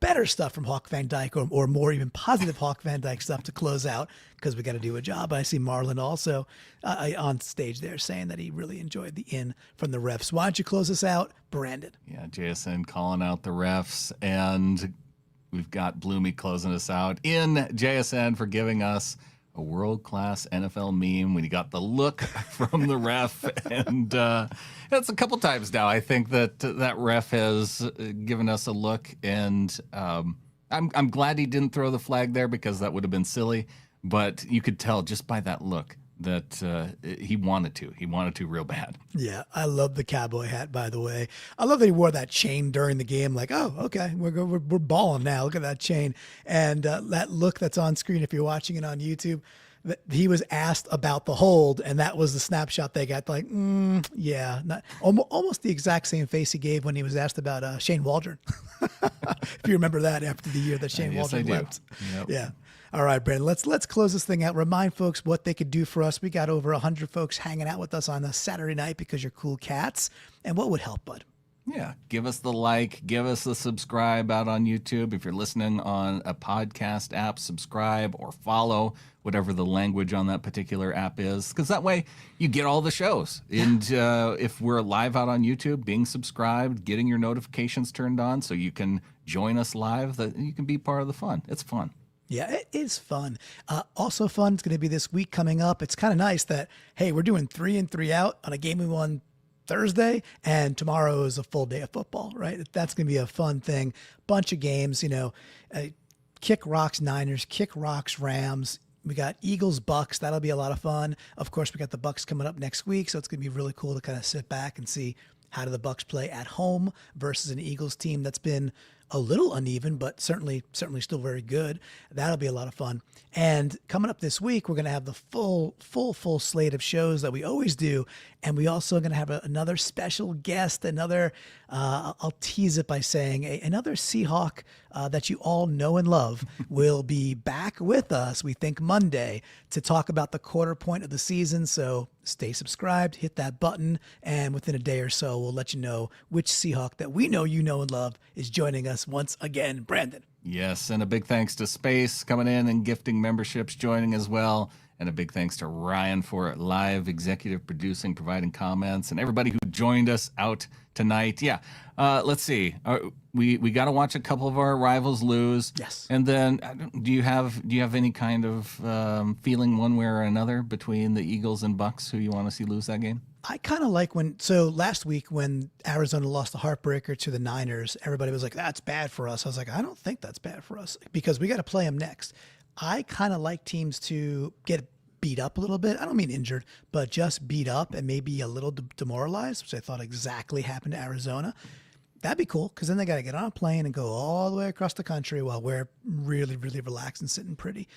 better stuff from Hawk Van Dyke, or more even positive Hawk Van Dyke stuff to close out, because we got to do a job. I see Marlon also on stage there saying that he really enjoyed the in from the refs. Why don't you close us out, Brandon? Yeah, JSN calling out the refs, and we've got Bloomy closing us out. In JSN for giving us a world-class NFL meme when you got the look from the ref. And it's a couple times now, I think, that ref has given us a look. And I'm glad he didn't throw the flag there, because that would have been silly. But you could tell just by that look that he wanted to. He wanted to real bad. Yeah, I love the cowboy hat, by the way. I love that he wore that chain during the game. Like, oh, okay, we're balling now. Look at that chain. And that look that's on screen, if you're watching it on YouTube, he was asked about the hold, and that was the snapshot they got. Like, yeah, almost the exact same face he gave when he was asked about Shane Waldron. If you remember that after the year that Shane Waldron left. Yep. Yeah. All right, Brandon, let's close this thing out. Remind folks what they could do for us. We got over 100 folks hanging out with us on a Saturday night because you're cool cats. And what would help, bud? Yeah, give us the like, give us the subscribe out on YouTube. If you're listening on a podcast app, subscribe or follow, whatever the language on that particular app is, because that way you get all the shows. And if we're live out on YouTube, being subscribed, getting your notifications turned on so you can join us live, that you can be part of the fun. It's fun. Yeah, it is fun. Also fun, it's going to be this week coming up. It's kind of nice that, hey, we're doing 3 in 3 out on a game we won Thursday, and tomorrow is a full day of football, right? That's going to be a fun thing. Bunch of games, Kick Rocks Niners, Kick Rocks Rams. We got Eagles Bucks. That'll be a lot of fun. Of course, we got the Bucks coming up next week, so it's going to be really cool to kind of sit back and see how do the Bucks play at home versus an Eagles team that's been a little uneven, but certainly still very good. That'll be a lot of fun. And coming up this week, we're going to have the full slate of shows that we always do. And we also are going to have another special guest, I'll tease it by saying another Seahawk that you all know and love will be back with us, we think Monday, to talk about the quarter point of the season. So stay subscribed, hit that button, and within a day or so, we'll let you know which Seahawk that we know you know and love is joining us once again. Brandon. Yes, and a big thanks to Space coming in and gifting memberships, joining as well. And a big thanks to Ryan for live executive producing, providing comments, and everybody who joined us out tonight. Yeah, let's see. We got to watch a couple of our rivals lose. Yes. And then, do you have any kind of feeling one way or another between the Eagles and Bucks who you want to see lose that game? I kind of like last week when Arizona lost the heartbreaker to the Niners, everybody was like, that's bad for us. I was like, I don't think that's bad for us because we got to play them next. I kind of like teams to get beat up a little bit. I don't mean injured, but just beat up and maybe a little demoralized, which I thought exactly happened to Arizona. That'd be cool because then they got to get on a plane and go all the way across the country while we're really, really relaxed and sitting pretty.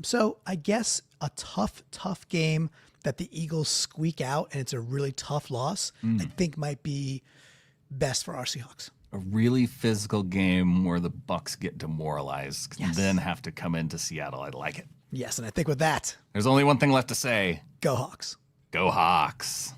So I guess a tough game that the Eagles squeak out and it's a really tough loss, I think might be best for our Seahawks. A really physical game where the Bucks get demoralized, Yes. then have to come into Seattle. I like it. Yes, and I think with that, There's only one thing left to say. go Hawks. Go Hawks.